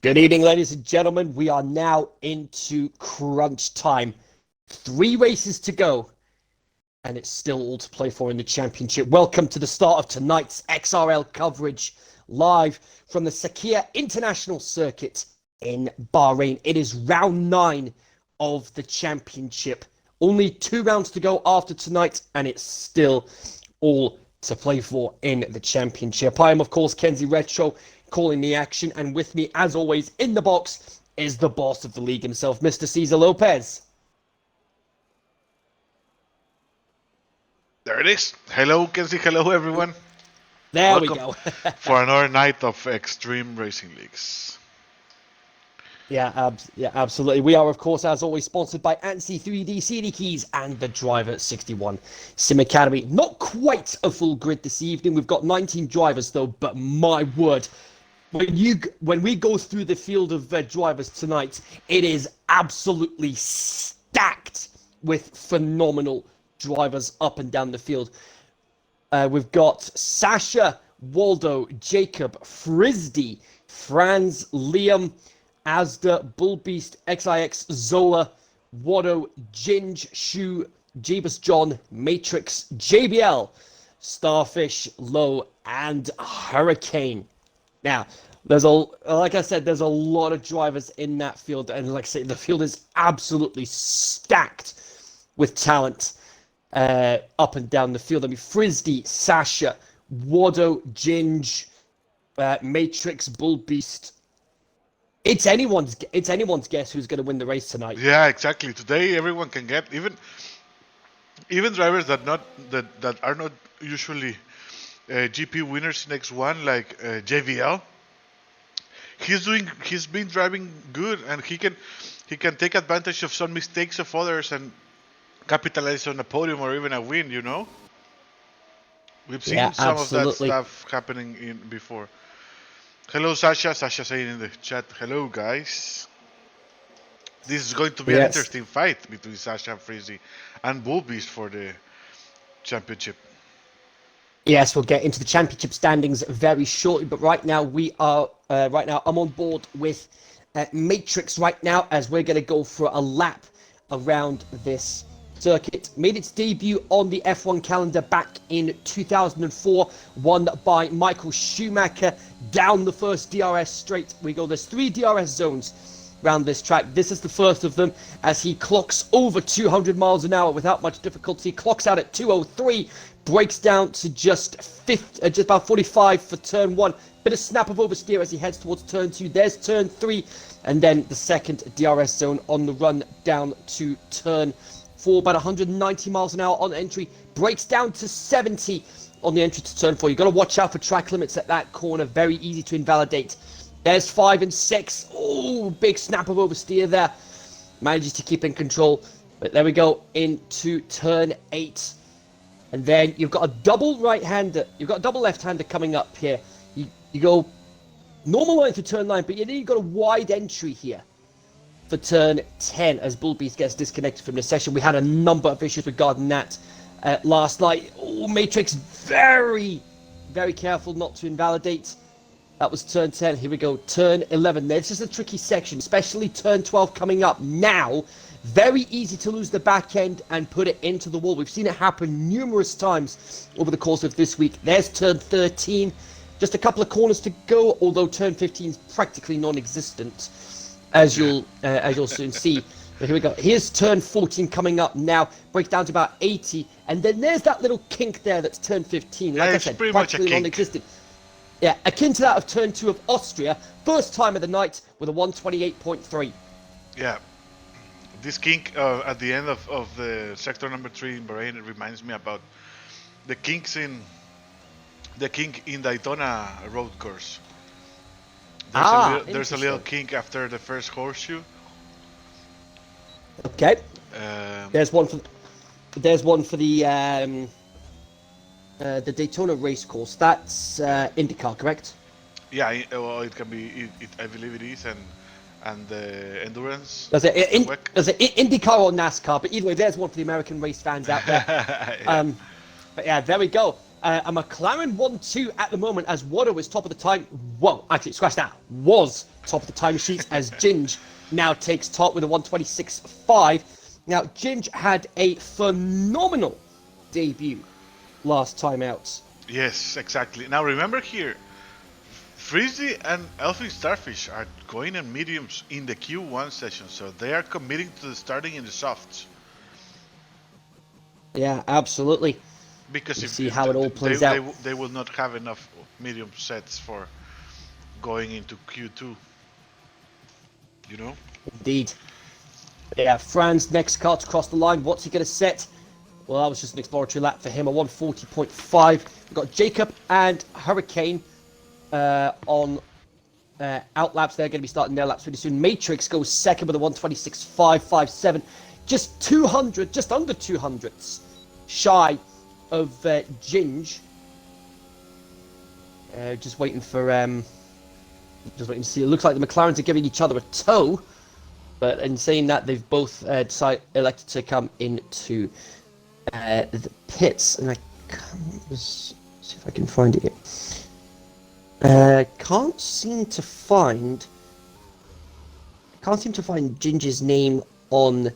Good evening, ladies and gentlemen. We are now into crunch time. 3 races to go, and it's still all to play for in the championship. Welcome to the start of tonight's XRL coverage, live from the Sakhir International Circuit in Bahrain. It is round 9 of the championship. Only 2 rounds to go after tonight, and it's still all to play for in the championship. I am, of course, Kenzie Retro, calling the action, and with me, as always, in the box is the boss of the league himself, Mr. Cesar Lopez. There it is. Hello, Kenzie. Hello, everyone. There Welcome we go. for another night of Extreme Racing Leagues. Yeah, absolutely. We are, of course, as always, sponsored by ANSI 3D CD Keys and the Driver 61 Sim Academy. Not quite a full grid this evening. We've got 19 drivers, though, but my word, when we go through the field of drivers tonight, it is absolutely stacked with phenomenal drivers up and down the field. We've got Sasha, Waldo, Jacob, Frisdy, Franz, Liam, Asda, Bullbeast, XIX, Zola, Watto, Ginge, Shu, Jeebus John, Matrix, JBL, Starfish, Low, and Hurricane. Now, like I said, there's a lot of drivers in that field, and like I say, the field is absolutely stacked with talent up and down the field. I mean, Frisdy, Sasha, Watto, Ginge, Matrix, Bullbeast. It's anyone's guess who's going to win the race tonight. Yeah, exactly. Today, everyone can get even drivers that are not usually GP winners in X1, like JVL. He's been driving good, and he can take advantage of some mistakes of others and capitalize on a podium or even a win. You know, we've seen some absolutely. of that stuff happening before. Hello, Sasha. Sasha saying in the chat, hello, guys. This is going to be an interesting fight between Sasha and Frizzy and Bullbeast for the championship. Yes, we'll get into the championship standings very shortly, but right now I'm on board with Matrix right now, as we're going to go for a lap around this circuit. Made its debut on the F1 calendar back in 2004, won by Michael Schumacher down the first DRS straight. There's 3 DRS zones around this track. This is the first of them, as he clocks over 200 miles an hour without much difficulty, clocks out at 203, breaks down to just about 45 for turn 1. Bit of snap of oversteer as he heads towards turn 2. There's turn 3, and then the second DRS zone on the run down to turn 4, about 190 miles an hour on entry, breaks down to 70 on the entry to turn 4. You've got to watch out for track limits at that corner, very easy to invalidate. There's 5 and 6. Oh, big snap of oversteer there. Manages to keep in control, but there we go into turn 8. And then you've got a double right-hander, you've got a double left-hander coming up here. You go normal line for turn 9, but then you've got a wide entry here for turn 10 as Bullbeast gets disconnected from the session. We had a number of issues regarding that last night. Oh, Matrix very, very careful not to invalidate. That was turn 10. Here we go, turn 11. This is a tricky section, especially turn 12 coming up now. Very easy to lose the back end and put it into the wall. We've seen it happen numerous times over the course of this week. There's turn 13. Just a couple of corners to go, although turn 15 is practically non-existent, as you'll soon see. But here we go. Here's turn 14 coming up now. Breaks down to about 80, and then there's that little kink there that's turn 15. Like I said, practically non-existent. Yeah, akin to that of turn 2 of Austria. First time of the night with a 128.3. Yeah. This kink at the end of the sector number 3 in Bahrain, it reminds me about the kink in Daytona road course. There's a little kink after the first horseshoe. Okay. There's one for the Daytona race course. That's IndyCar, correct? Yeah, well, it can be. I believe it is, and the endurance. There's an IndyCar or NASCAR, but either way, there's one for the American race fans out there. Yeah. But yeah, there we go. A McLaren 1-2 at the moment as Watto is top of the time. Whoa, actually, scratch that. Was top of the timesheets as Ginge now takes top with a 126.5. Now, Ginge had a phenomenal debut last time out. Yes, exactly. Now remember here, Frizzy and Elfin Starfish are going in mediums in the Q1 session, so they are committing to the starting in the softs. Yeah, absolutely. Because We'll if see how it all plays out. they will not have enough medium sets for going into Q2. You know? Indeed. Yeah, Fran's next car to cross the line. What's he going to set? Well, that was just an exploratory lap for him, a 140.5. We've got Jacob and Hurricane on out laps. They're going to be starting their laps pretty soon. Matrix goes second with a 126.557. Just 200, just under 200s shy of Ginge. Just waiting to see. It looks like the McLarens are giving each other a tow. But in saying that, they've both elected to come into the pits, and I can't see if I can find it here. Can't seem to find Ginger's name on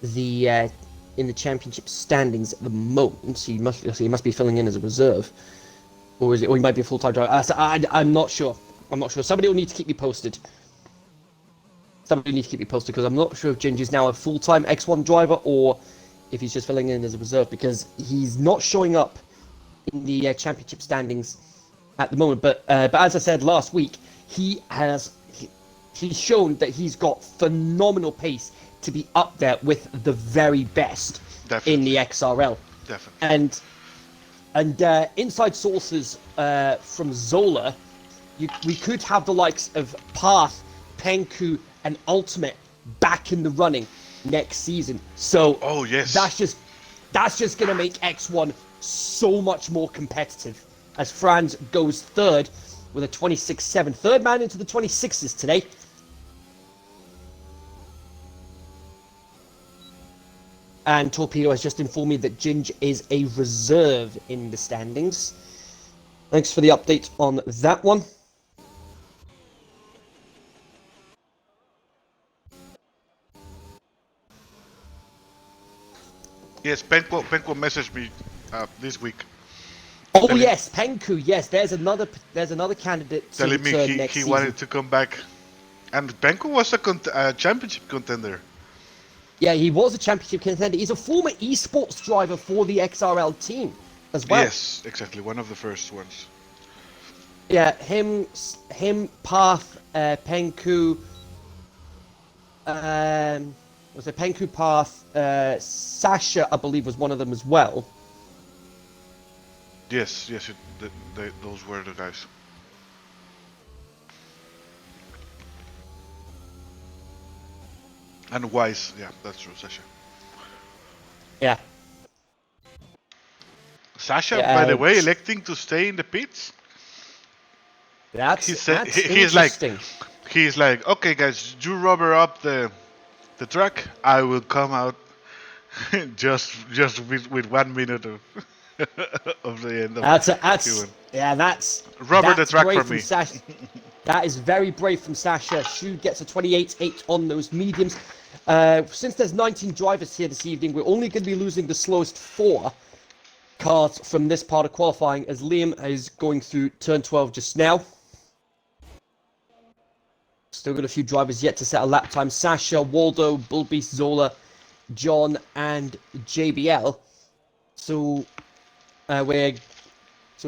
the in the championship standings at the moment. So he must be filling in as a reserve, or he might be a full-time driver. I'm not sure. Somebody will need to keep me posted. Because I'm not sure if Ginger's now a full-time X1 driver or if he's just filling in as a reserve, because he's not showing up in the championship standings at the moment. But as I said last week, he's shown that he's got phenomenal pace to be up there with the very best in the XRL. Definitely. And inside sources from Zola, we could have the likes of Path, Penku, and Ultimate back in the running next season. So that's just going to make X1 so much more competitive, as Franz goes third with a 26.7. Third man into the 26s today. And Torpedo has just informed me that Ginge is a reserve in the standings. Thanks for the update on that one. Yes, Penko messaged me this week. Oh yes, Penku. Yes, there's another candidate telling me he wanted to come back, and Penko was a championship contender. Yeah, he was a championship contender. He's a former esports driver for the XRL team as well. Yes, exactly, one of the first ones. Yeah, him, Path, Penku. Was it Penku, Path? Sasha, I believe, was one of them as well. Yes, those were the guys. And Wise, yeah, that's true, Sasha. Yeah. Sasha, by the way, electing to stay in the pits. That's he's like, okay, guys, you rubber up the track. I will come out just with 1 minute of of the end of that's rubber the track for me. Sasha. That is very brave from Sasha. Shu gets a 28.8 on those mediums. Since there's 19 drivers here this evening, we're only going to be losing the slowest 4 cars from this part of qualifying, as Liam is going through turn 12 just now. Still got a few drivers yet to set a lap time. Sasha, Waldo, Bullbeast, Zola, John, and JBL. So we've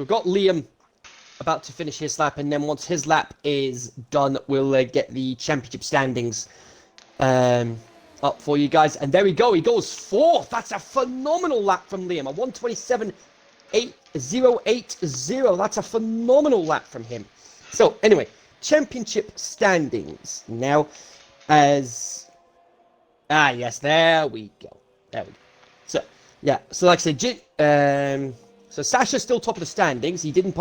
got Liam about to finish his lap, and then once his lap is done, we'll get the championship standings up for you guys. And there we go. He goes 4th. That's a phenomenal lap from Liam. A 127.8080. That's a phenomenal lap from him. So anyway, championship standings now, as yes, there we go. So yeah, so like I said, so Sasha's still top of the standings. He didn't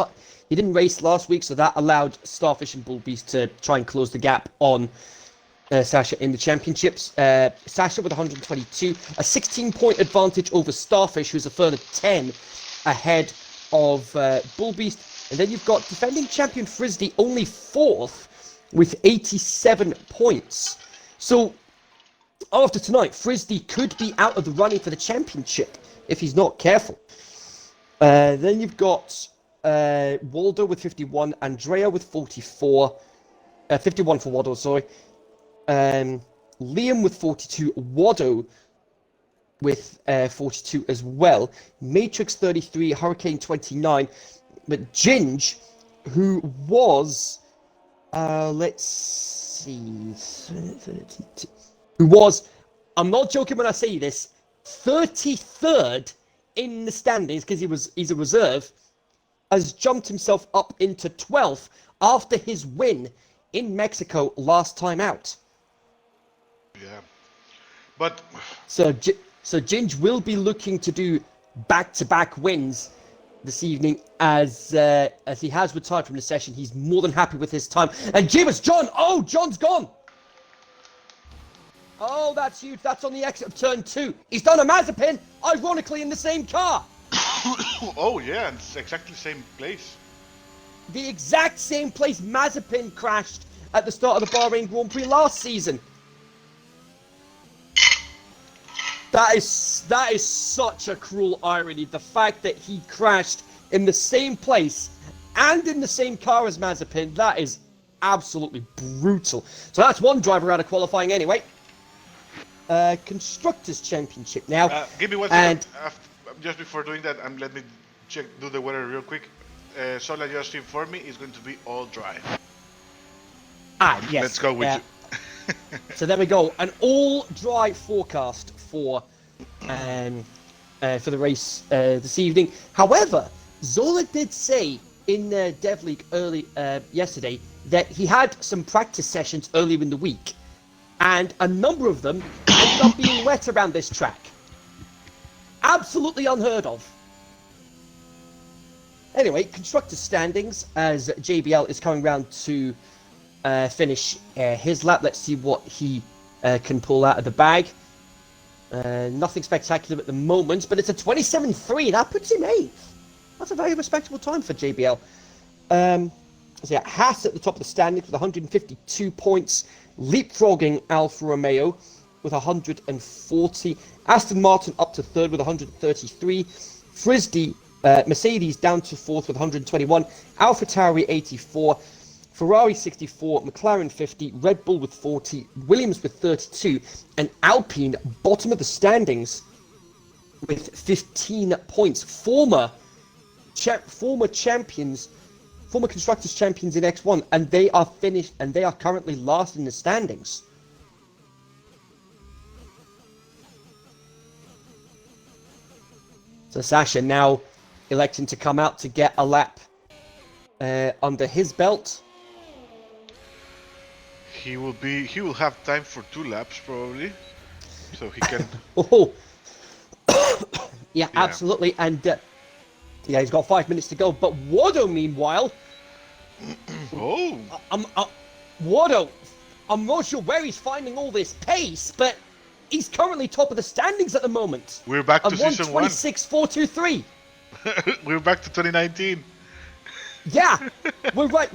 race last week, so that allowed Starfish and Bullbeast to try and close the gap on Sasha in the championships. Sasha with 122, a 16-point advantage over Starfish, who's a further 10 ahead of Bullbeast. And then you've got defending champion Frisbee only 4th with 87 points. So after tonight, Frisbee could be out of the running for the championship if he's not careful. Then you've got Waldo with 51, Andrea with 44, 51 for Waldo, sorry. Liam with 42, Wado with 42 as well. Matrix 33, Hurricane 29, but Ginge, who was, let's see, who was, I'm not joking when I say this, 33rd in the standings because he's a reserve, has jumped himself up into 12th after his win in Mexico last time out. Yeah, but so Ginge will be looking to do back-to-back wins this evening as he has retired from the session. He's more than happy with his time. And Jibas, John! Oh, John's gone! Oh, that's huge. That's on the exit of turn 2. He's done a Mazepin, ironically, in the same car. Oh, yeah, it's exactly the same place. The exact same place Mazepin crashed at the start of the Bahrain Grand Prix last season. That is such a cruel irony. The fact that he crashed in the same place and in the same car as Mazepin, that is absolutely brutal. So that's one driver out of qualifying anyway. Constructors Championship now. Give me 1 second. Just before doing that, let me do the weather real quick. Sola just informed me it's going to be all dry. Yes. Let's go with you. So there we go. An all dry forecast for the race this evening. However, Zola did say in Dev League early yesterday that he had some practice sessions earlier in the week, and a number of them ended up being wet around this track. Absolutely unheard of. Anyway, constructor standings as JBL is coming round to finish his lap. Let's see what he can pull out of the bag. Nothing spectacular at the moment, but it's a 27.3. That puts him 8th. That's a very respectable time for JBL. So yeah, Haas at the top of the standings with 152 points, leapfrogging Alfa Romeo with 140. Aston Martin up to 3rd with 133. Frisbee, Mercedes down to 4th with 121. AlphaTauri 84. Ferrari 64, McLaren 50, Red Bull with 40, Williams with 32, and Alpine bottom of the standings with 15 points. Former champions, former constructors champions in X1, and they are finished, and they are currently last in the standings. So Sasha now electing to come out to get a lap under his belt. He will have time for 2 laps probably, so he can. Oh, yeah, absolutely, and yeah, he's got 5 minutes to go. But Wado, meanwhile, Wado, I'm not sure where he's finding all this pace, but he's currently top of the standings at the moment. We're back to season 1. 1:26.423. We're back to 2019. Yeah, we're right.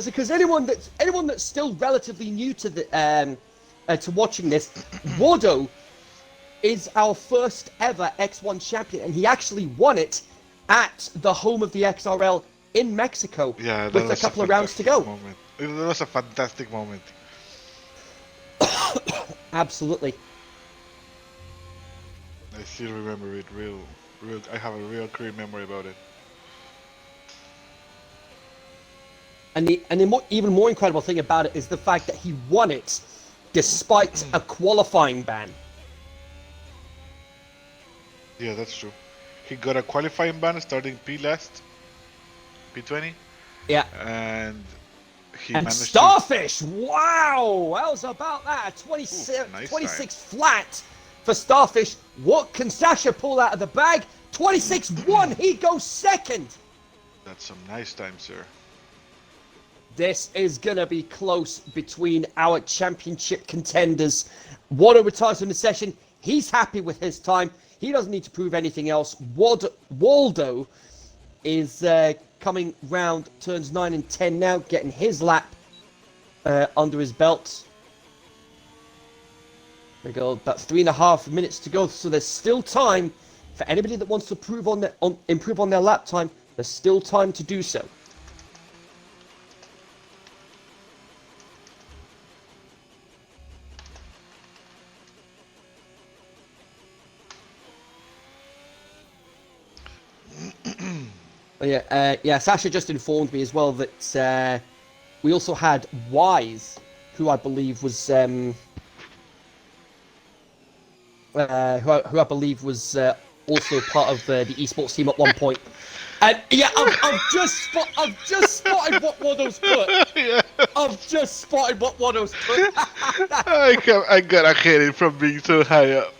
Because anyone that's still relatively new to the to watching this, Wado is our first ever X1 champion, and he actually won it at the home of the XRL in Mexico. Yeah, with a couple of rounds to go. Moment. It was a fantastic moment. Absolutely. I still remember it real. I have a real clear memory about it. And the even more incredible thing about it is the fact that he won it despite a qualifying ban. Yeah, that's true. He got a qualifying ban starting P20. Yeah. And he and managed Starfish! Wow! How's about that? 26 flat for Starfish. What can Sasha pull out of the bag? 26-1. He goes second. That's some nice time, sir. This is going to be close between our championship contenders. Wado retires from the session. He's happy with his time. He doesn't need to prove anything else. Waldo is coming round turns 9 and 10 now, getting his lap under his belt. There we go, about 3.5 minutes to go, so there's still time for anybody that wants to improve on their lap time. There's still time to do so. Yeah, Sasha just informed me as well that we also had Wise, who I believe was who I believe was also part of the esports team at one point. And yeah, I've just spotted what Waddle's put. Yeah. I've just spotted what Waddle's put. I gotta hate it from being so high up.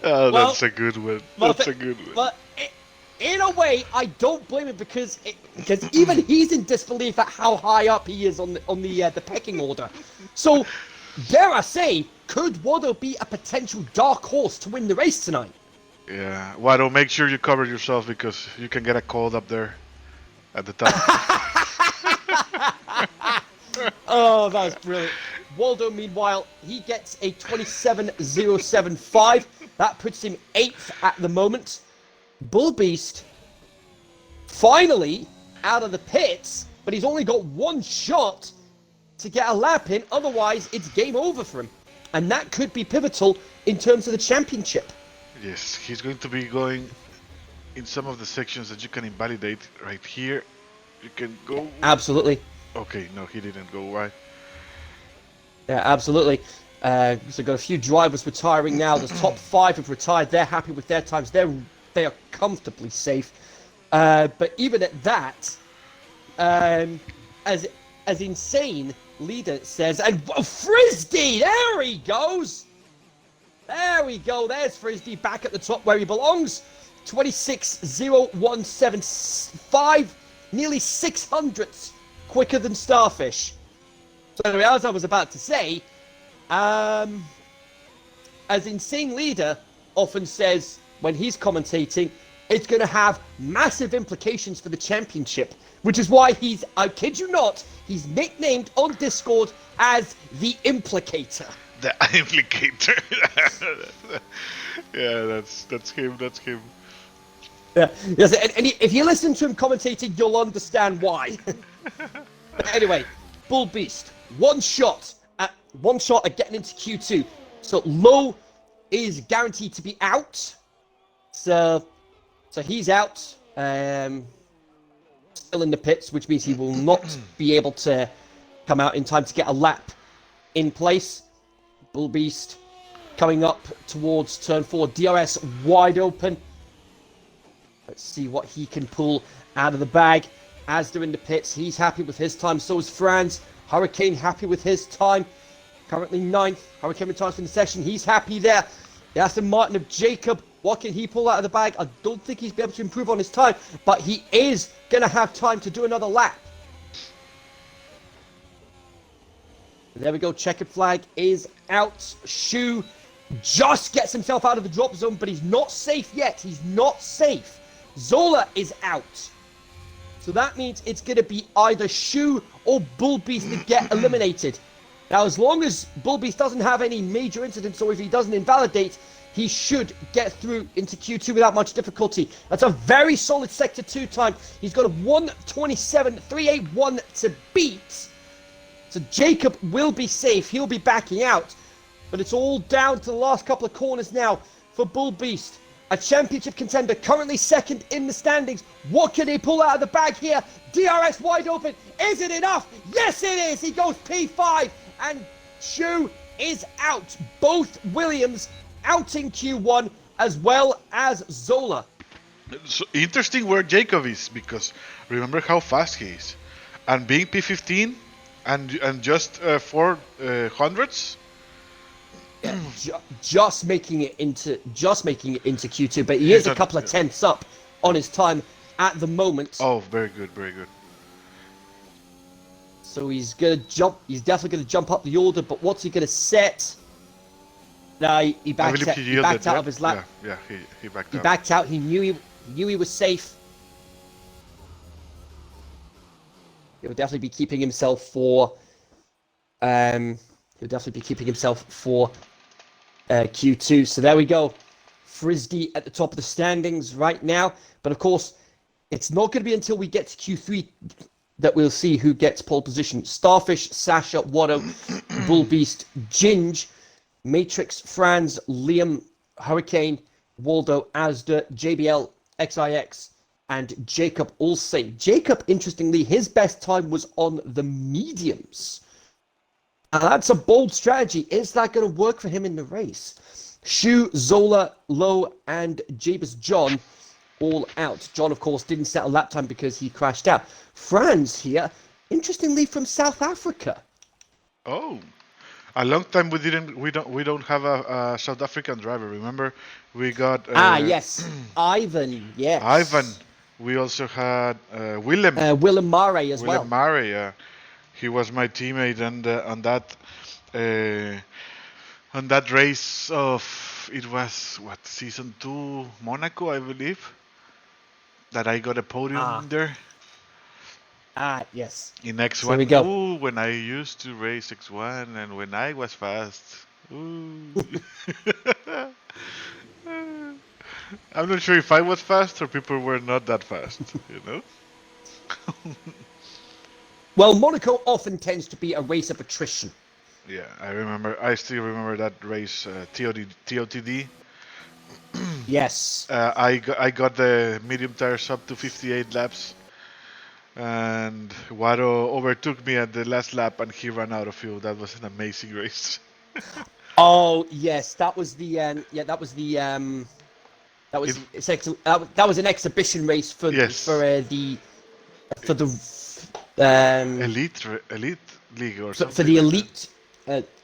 Oh, Well, that's a good one. That's a good one. But in a way, I don't blame him because even he's in disbelief at how high up he is on the pecking order. So, dare I say, could Waddle be a potential dark horse to win the race tonight? Yeah, Waddle, make sure you cover yourself because you can get a cold up there at the top. Oh, that was brilliant. Waldo, meanwhile, he gets a 27.075. That puts him 8th at the moment. Bull Beast, finally out of the pits, but he's only got one shot to get a lap in. Otherwise, it's game over for him. And that could be pivotal in terms of the championship. Yes, he's going to be going in some of the sections that you can invalidate right here. You can go. Absolutely. Okay, no, he didn't go right. Yeah, absolutely. So got a few drivers retiring now. The top 5 have retired. They're happy with their times. They are comfortably safe. But even at that, as insane leader says, and Frisbee, there he goes. There we go. There's Frisbee back at the top where he belongs. 26.0175, nearly 600ths quicker than Starfish. So anyway, as I was about to say, as Insane Leader often says when he's commentating, it's going to have massive implications for the championship, which is why he's, I kid you not, he's nicknamed on Discord as the Implicator. The Implicator. Yeah, that's him. That's him. Yeah, yes, and if you listen to him commentating, you'll understand why. But anyway, Bull Beast, one shot at getting into Q2. So Low is guaranteed to be out. So he's out. Still in the pits, which means he will not be able to come out in time to get a lap in place. Bull Beast coming up towards turn 4. DRS wide open. Let's see what he can pull out of the bag. Asda in the pits. He's happy with his time. So is Franz. Hurricane happy with his time. Currently 9th. Hurricane retires from the session. He's happy there. The Aston Martin of Jacob. What can he pull out of the bag? I don't think he's be able to improve on his time. But he is going to have time to do another lap. There we go. Checkered flag is out. Shu just gets himself out of the drop zone, but he's not safe yet. He's not safe. Zola is out. So that means it's going to be either Shu or Bull Beast that get eliminated. Now, as long as Bull Beast doesn't have any major incidents, or if he doesn't invalidate, he should get through into Q2 without much difficulty. That's a very solid Sector 2 time. He's got a 1:27.381 to beat. So Jacob will be safe. He'll be backing out. But it's all down to the last couple of corners now for Bull Beast. A championship contender, currently 2nd in the standings. What can he pull out of the bag here? DRS wide open. Is it enough? Yes, it is. He goes P5. And Shu is out. Both Williams out in Q1, as well as Zola. So interesting where Jacob is, because remember how fast he is. And being P15 and just 400s. Just making it into Q2, but he is a couple of tenths up on his time at the moment. Oh, very good, very good. So he's gonna jump. He's definitely gonna jump up the order. But what's he gonna set? No, he backed out. He backed out of his lap. Yeah, he backed out. He backed out. He knew Knew he was safe. He'll definitely be keeping himself for. He'll definitely be keeping himself for Q2. So there we go. Frisbee at the top of the standings right now. But of course, it's not going to be until we get to Q3 that we'll see who gets pole position. Starfish, Sasha, Watto, Bullbeast, Ginge, Matrix, Franz, Liam, Hurricane, Waldo, Asda, JBL, XIX, and Jacob also. Jacob, interestingly, his best time was on the mediums. And that's a bold strategy. Is that going to work for him in the race? Shu, Zola, Low, and Jabez John all out. John, of course, didn't set a lap time because he crashed out. Franz here, interestingly, from South Africa. Oh, a long time we don't have a South African driver. Remember, we got Yes, Ivan. Yes, Ivan. We also had Willem. Willem Mare as Willem well. Mare. He was my teammate, and uh, on that race of it was what season 2 Monaco, I believe, that I got a podium there. Yes. In So there we X1, go. ooh, when I used to race X1 and when I was fast. Ooh. I'm not sure if I was fast or people were not that fast, you know? Well, Monaco often tends to be a race of attrition. Yeah, I still remember that race, TOTD. Yes. I got the medium tires up to 58 laps, and Wado overtook me at the last lap, and he ran out of fuel. That was an amazing race. Oh yes, that was the that was the that was an exhibition race for Yes. the Elite league or for something the like elite.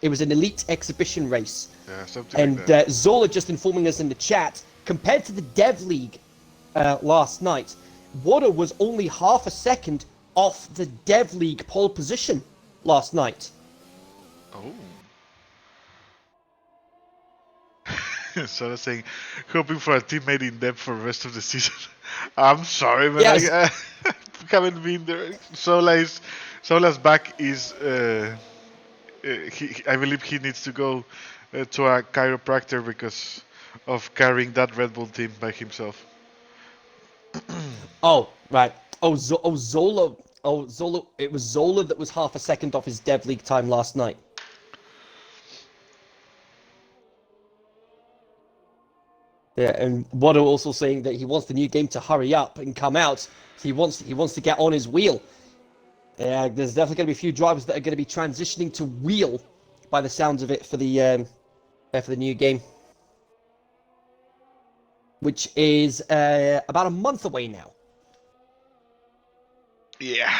It was an elite exhibition race. that. Yeah, something And like that. Zola just informing us in the chat, compared to the Dev League last night, Water was only half a second off the Dev League pole position last night. Oh. So I was saying, hoping for a teammate in depth for the rest of the season. I'm sorry, man. Yes. I haven't been there. Sola's back is. I believe he needs to go to a chiropractor because of carrying that Red Bull team by himself. Oh, right. Zola. Oh, Zola. It was Zola that was half a second off his Dev League time last night. Yeah, and Wado also saying that he wants the new game to hurry up and come out. He wants to get on his wheel. Yeah, there's definitely going to be a few drivers that are going to be transitioning to wheel, by the sounds of it, for the new game, which is about a month away now. Yeah,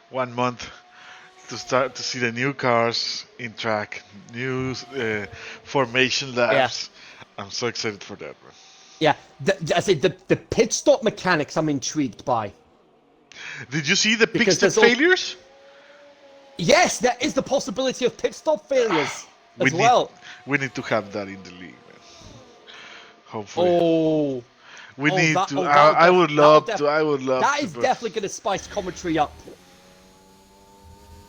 1 month to start to see the new cars in track, new formation laps. Yeah. I'm so excited for that, man. Yeah, I say the pit stop mechanics I'm intrigued by. Did you see the pit stop failures? Yes, there is the possibility of pit stop failures as well. We need to have that in the league, man. Hopefully. Oh. We need to. I would love to. I would love to. That is definitely going to spice commentary up.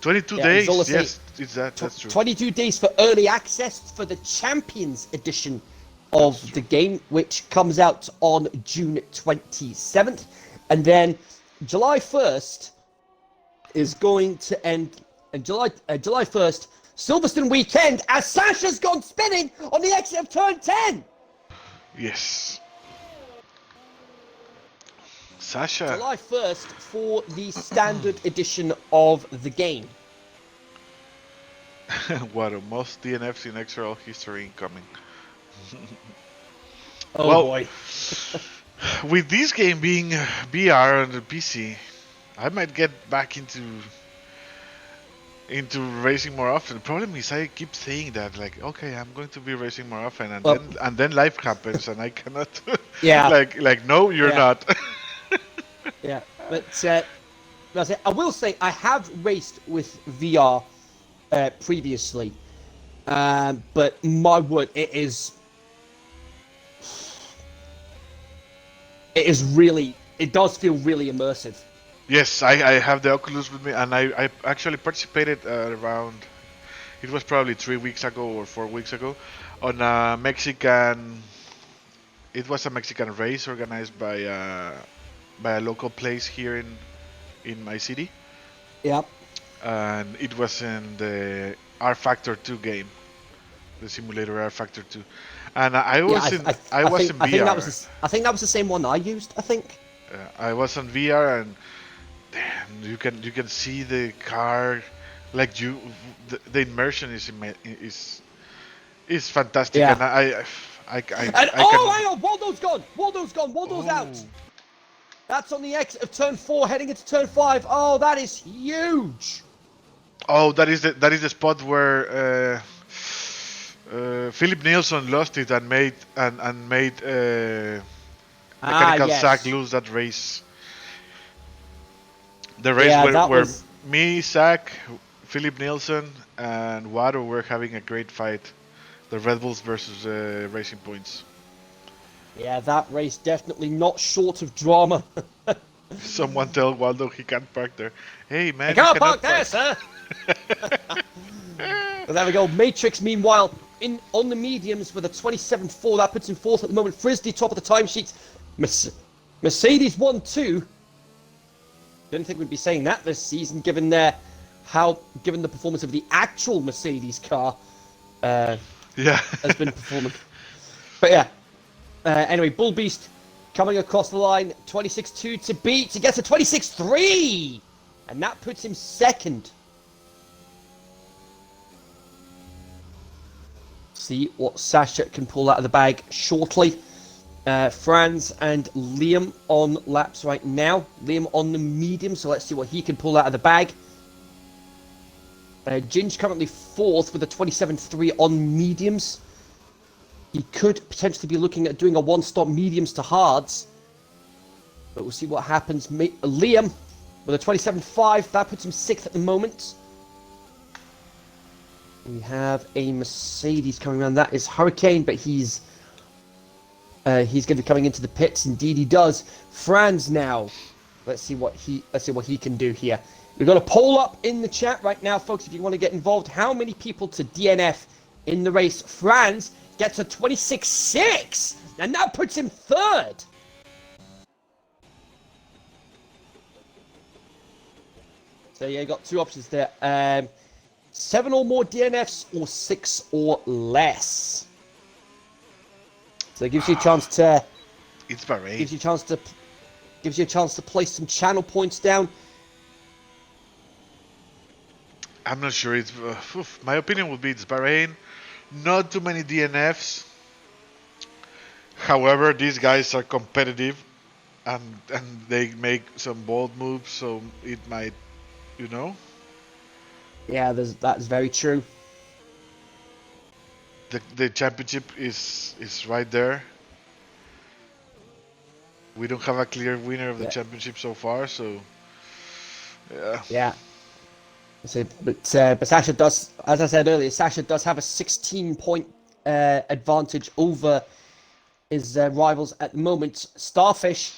22 days. Yes, it's that's true. 22 days for early access for the Champions edition of the game, which comes out on June 27th. And then July 1st is going to end. And July 1st, Silverstone weekend, as Sasha's gone spinning on the exit of turn 10. Yes. Sasha. July 1st for the standard edition of the game. What a most DNFs in XRL history incoming. Oh well, boy. With this game being BR on the PC, I might get back into racing more often. The problem is I keep saying that, like, okay, I'm going to be racing more often, and then life happens and I cannot. Yeah. like no, you're not. Yeah, but I will say I have raced with VR previously, but my word, it is it does feel really immersive. Yes, I have the Oculus with me, and I actually participated around. It was probably 3 weeks ago or 4 weeks ago, on a Mexican. It was a Mexican race organized by a local place here in my city, Yep. and it was in the R Factor 2 game, the simulator R Factor 2, and Yeah, I was in VR. I think that was the same one I used. I think. I was on VR, and you can see the car, like the immersion is fantastic, Yeah. and And I can. hang on, Waldo's gone. Waldo's gone. Waldo's out. Oh. That's on the exit of turn 4, heading into turn 5. Oh, that is huge. Oh, that is the spot where Philip Nielsen lost it and made Ah, Mechanical Sack yes. lose that race. The race Yeah, that where was. me, Sack, Philip Nielsen, and Wado were having a great fight. The Red Bulls versus Racing Points. Yeah, that race definitely not short of drama. Someone tell Waldo he can't park there. Hey I man, you can't cannot park park. there, sir. Well, there we go. Matrix, meanwhile, in on the mediums with a 27.4. That puts him fourth at the moment. Frisbee top of the timesheet. Mercedes 1-2. Didn't think we'd be saying that this season, given given the performance of the actual Mercedes car Yeah. has been performing. But yeah. Anyway, Bull Beast coming across the line, 26.2 to beat. He gets a 26.3, and that puts him second. See what Sasha can pull out of the bag shortly. Franz and Liam on laps right now. Liam on the medium, so let's see what he can pull out of the bag. Ginge currently fourth with a 27.3 on mediums. He could potentially be looking at doing a one-stop mediums to hards. But we'll see what happens. Liam with a 27.5. That puts him sixth at the moment. We have a Mercedes coming around. That is Hurricane, but he's going to be coming into the pits. Indeed, he does. Franz now. Let's see what he can do here. We've got a poll up in the chat right now, folks. If you want to get involved, how many people to DNF in the race? Franz gets a 26.6, and that puts him third. So yeah, you got two options there. 7 or more DNFs or 6 or less. So it gives you a chance to. It's Bahrain. Gives you a chance to place some channel points down. I'm not sure. It's my opinion would be it's Bahrain. Not too many DNFs. However, these guys are competitive, and they make some bold moves, so it might, you know. Yeah, that's very true. The championship is right there. We don't have a clear winner of the championship so far, so yeah. Yeah. So, but Sasha does, as I said earlier, Sasha does have a 16-point advantage over his rivals at the moment. Starfish,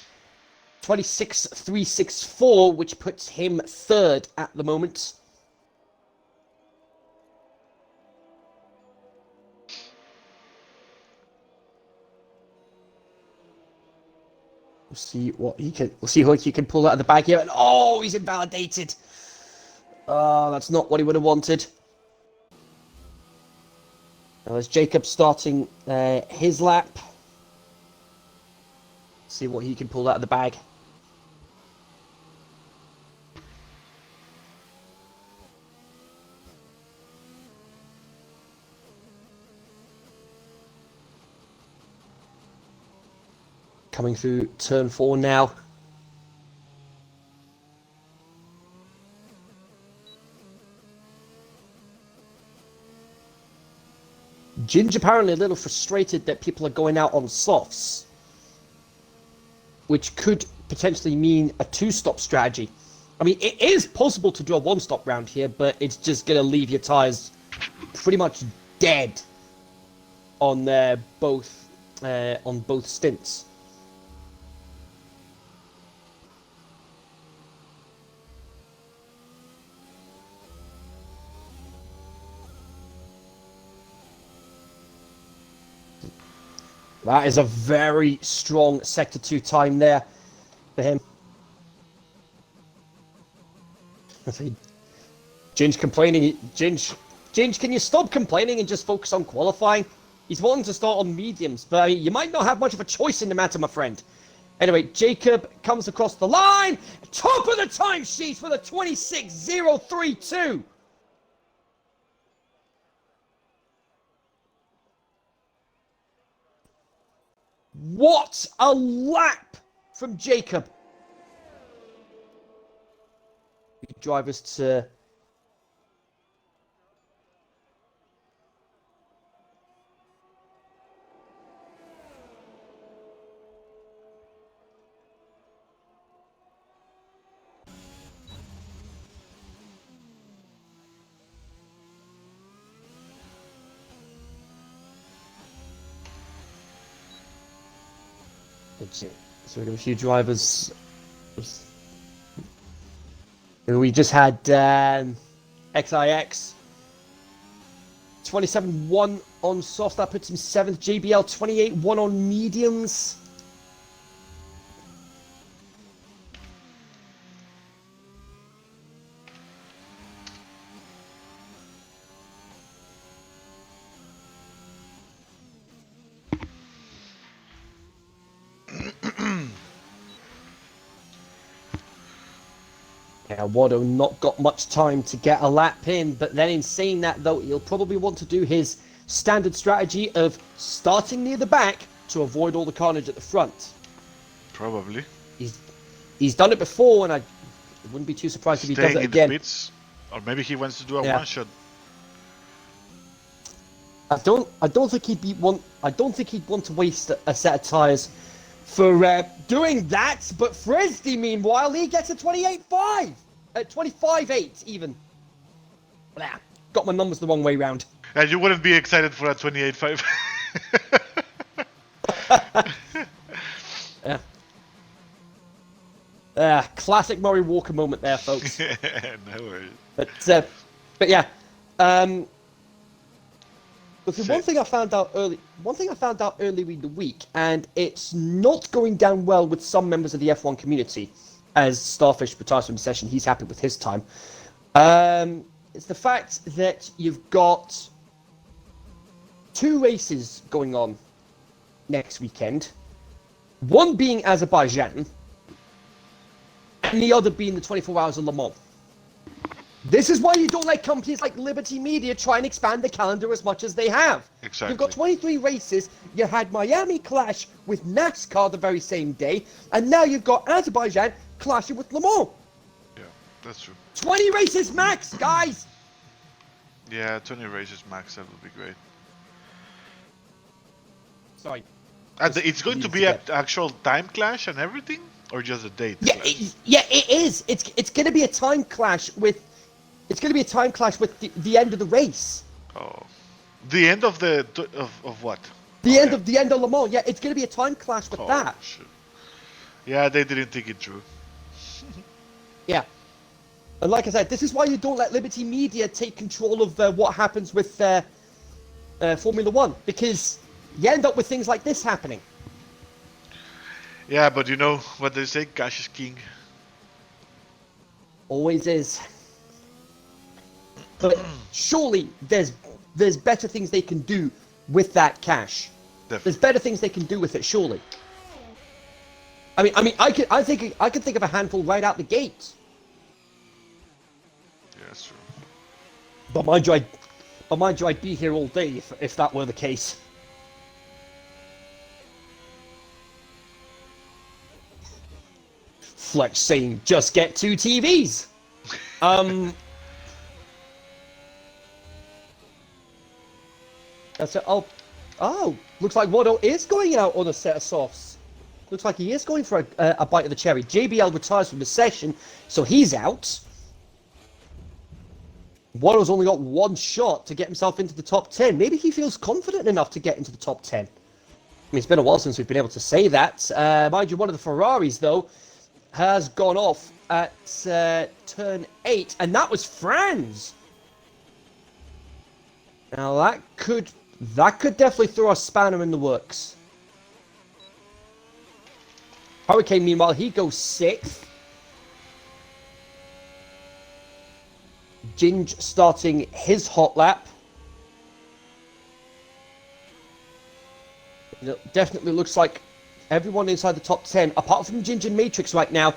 26.364, which puts him third at the moment. We'll see what he can. We'll see what he can pull out of the bag here. And oh, he's invalidated. Oh, that's not what he would have wanted. Now there's Jacob starting his lap. See what he can pull out of the bag. Coming through turn 4 now. Ginge apparently a little frustrated that people are going out on softs, which could potentially mean a 2-stop strategy. I mean, it is possible to do a 1-stop round here, but it's just going to leave your tyres pretty much dead on both stints. That is a very strong Sector 2 time there for him. Ginge complaining. Ginge, can you stop complaining and just focus on qualifying? He's wanting to start on mediums, but you might not have much of a choice in the matter, my friend. Anyway, Jacob comes across the line. Top of the timesheet with a 26.032. What a lap from Jacob. Drivers to... So we got a few drivers. We just had XIX 27-1 on soft. That puts him 7th. JBL 28-1 on mediums. Yeah, Wado not got much time to get a lap in, but then in saying that, though, he'll probably want to do his standard strategy of starting near the back to avoid all the carnage at the front. Probably. He's done it before, and I wouldn't be too surprised if he does it again. The pits, or maybe he wants to do a one-shot. I don't think he'd want to waste a set of tires for doing that, but Frisbee, meanwhile, he gets a 28.5, 25.8 even. Blah, got my numbers the wrong way round. And you wouldn't be excited for a 28.5. Yeah. Classic Murray Walker moment there, folks. No worries. But yeah. One thing I found out earlier in the week, and it's not going down well with some members of the F1 community, as Starfish retires from the session, he's happy with his time. It's the fact that you've got 2 races going on next weekend. One being Azerbaijan, and the other being the 24 Hours of Le Mans. This is why you don't let companies like Liberty Media try and expand the calendar as much as they have. Exactly. You've got 23 races. You had Miami clash with NASCAR the very same day, and now you've got Azerbaijan clashing with Le Mans. Yeah, that's true. 20 races max, guys! Yeah, 20 races max, that would be great. Sorry. And it's going to be an actual time clash and everything? Or just a date Yeah, clash? it is. It's going to be a time clash with... It's going to be a time clash with the end of the race. Oh, the end of the of what? The end of Le Mans. Yeah, it's going to be a time clash with that. Shit. Yeah, they didn't think it through. Yeah, and like I said, this is why you don't let Liberty Media take control of what happens with Formula One, because you end up with things like this happening. Yeah, but you know what they say, cash is king. Always is. But surely there's better things they can do with that cash. Definitely. There's better things they can do with it, surely. I mean, I could think of a handful right out the gate. Yeah, that's true. But mind you, I'd be here all day if that were the case. Flex saying, just get 2 TVs. That's it. Oh, looks like Wado is going out on a set of softs. Looks like he is going for a bite of the cherry. JBL retires from the session, so he's out. Wado's only got 1 shot to get himself into the top 10. Maybe he feels confident enough to get into the top 10. I mean, it's been a while since we've been able to say that. Mind you, one of the Ferraris, though, has gone off at turn 8, and that was Franz. Now that could definitely throw a spanner in the works. Hurricane, meanwhile, he goes 6th. Ginge starting his hot lap. It definitely looks like everyone inside the top 10, apart from Ginge and Matrix right now,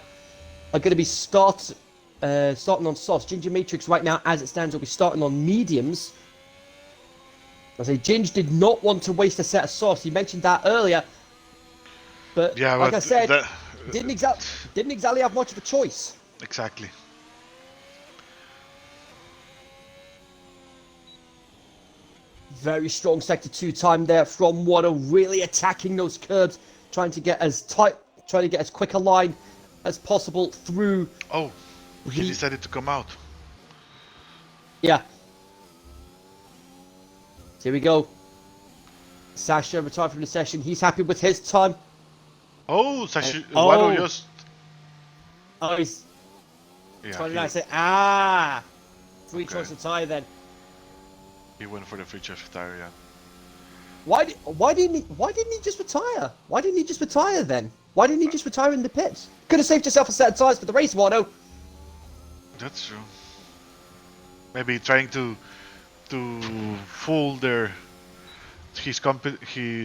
are going to be starting on softs. Ginge and Matrix right now, as it stands, will be starting on mediums. I say Ginge did not want to waste a set of softs. He mentioned that earlier. But Yeah, like but I said, didn't exactly have much of a choice. Exactly. Very strong sector 2 time there from Watto, really attacking those curbs, trying to get as quick a line as possible through. Oh, he decided to come out. Yeah. Here we go. Sasha retired from the session. He's happy with his time. Oh, Sasha. Watto just. Oh, he's. Yeah. 29. Free choice of tire then. He went for the free choice of tire, yeah. Why didn't he just retire? Why didn't he just retire then? Why didn't he just retire in the pits? Could have saved yourself a set of tires for the race, Watto. That's true. Maybe trying to fool his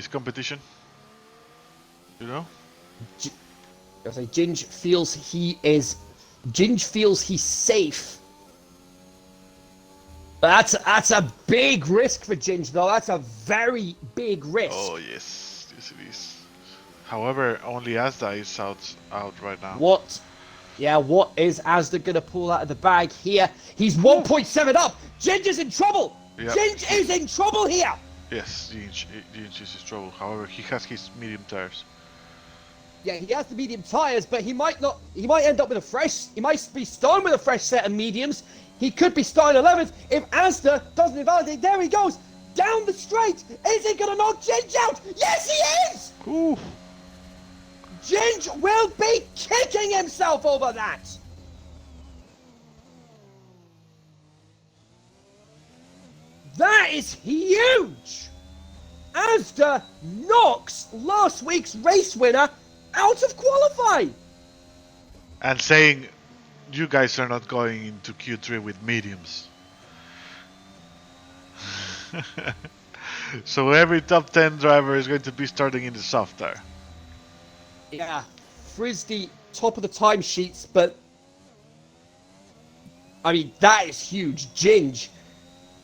competition. You know? I say Ginge feels he's safe. But that's a big risk for Ginge, though. That's a very big risk. Oh yes, yes it is. However, only Asda is out right now. What is Asda gonna pull out of the bag here? He's 1.7 up. Ginge is in trouble. Yep. Ginge is in trouble here. Yes, Ginge is in trouble. However, he has his medium tires. Yeah, he has the medium tires, but he might not. He might end up with he might be starting with a fresh set of mediums. He could be starting 11th if Asda doesn't invalidate. There he goes down the straight. Is he gonna knock Ginge out? Yes, he is. Ooh. Ginge will be kicking himself over that. That is huge. Asda knocks last week's race winner out of qualifying. And saying, you guys are not going into Q3 with mediums. So every top 10 driver is going to be starting in the soft tire. Yeah, Frisbee top of the timesheets, but I mean, that is huge. Ginge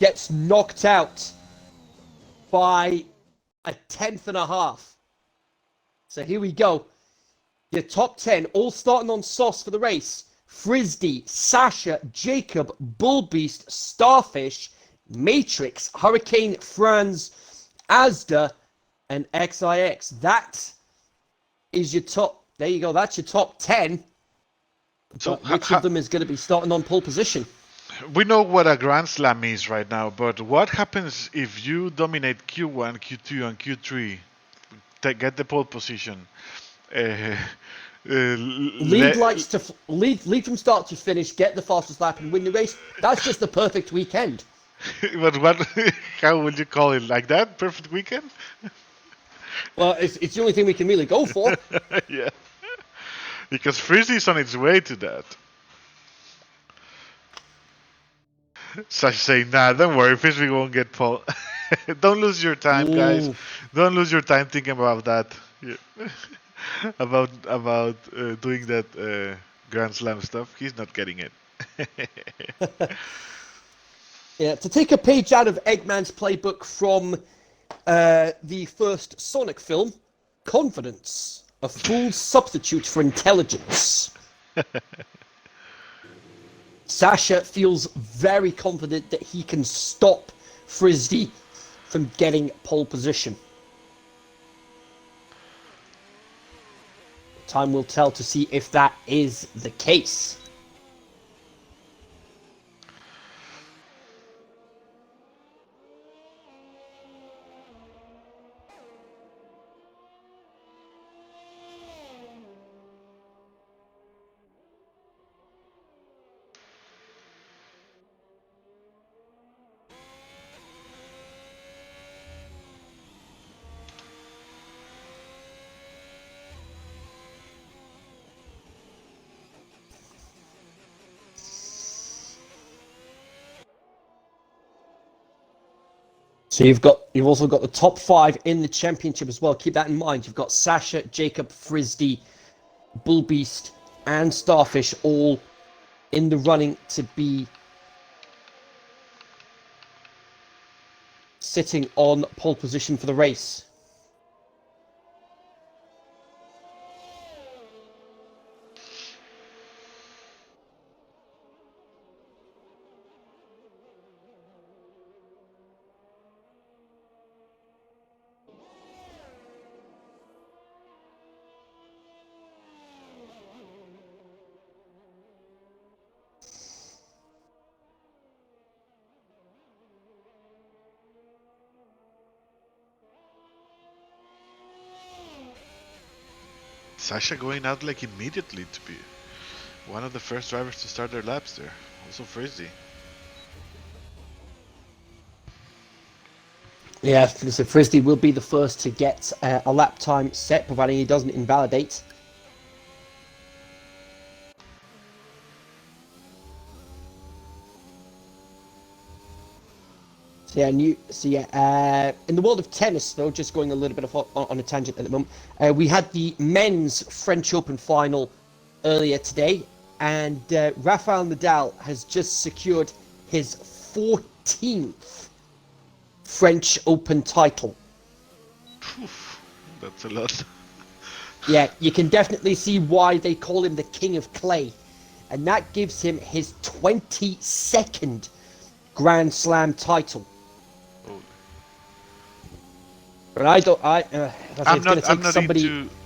gets knocked out by a 1/10.5. So here we go. Your top 10 all starting on sauce for the race. Frisbee, Sasha, Jacob, Bullbeast, Starfish, Matrix, Hurricane, Franz, Asda, and XIX. That is your top. There you go. That's your top 10. So which of them is going to be starting on pole position? We know what a Grand Slam is right now, but what happens if you dominate Q1, Q2, and Q3, get the pole position? Lead likes to lead from start to finish, get the fastest lap, and win the race. That's just the perfect weekend. But what? How would you call it? Like that? Perfect weekend? Well, it's the only thing we can really go for. Yeah. Because Frizzy's on its way to that. Sash saying, nah, don't worry, Frisbee won't get pole. Don't lose your time, guys. Don't lose your time thinking about that. Yeah. about doing that Grand Slam stuff. He's not getting it. Yeah, to take a page out of Eggman's playbook from the first Sonic film, confidence, a fool's substitute for intelligence. Sasha feels very confident that he can stop Frisbee from getting pole position. Time will tell to see if that is the case. So you've also got the top 5 in the championship as well. Keep that in mind. You've got Sasha, Jacob, Frisdy, Bull Beast, and Starfish all in the running to be sitting on pole position for the race. Sasha going out like immediately to be one of the first drivers to start their laps there. Also Frizzy. Yeah, so Frisdy will be the first to get a lap time set, providing he doesn't invalidate. So yeah, in the world of tennis, though, just going a little bit on a tangent at the moment, we had the men's French Open final earlier today, and Rafael Nadal has just secured his 14th French Open title. Oof, that's a lot. Yeah, you can definitely see why they call him the King of Clay, and that gives him his 22nd Grand Slam title. But I don't.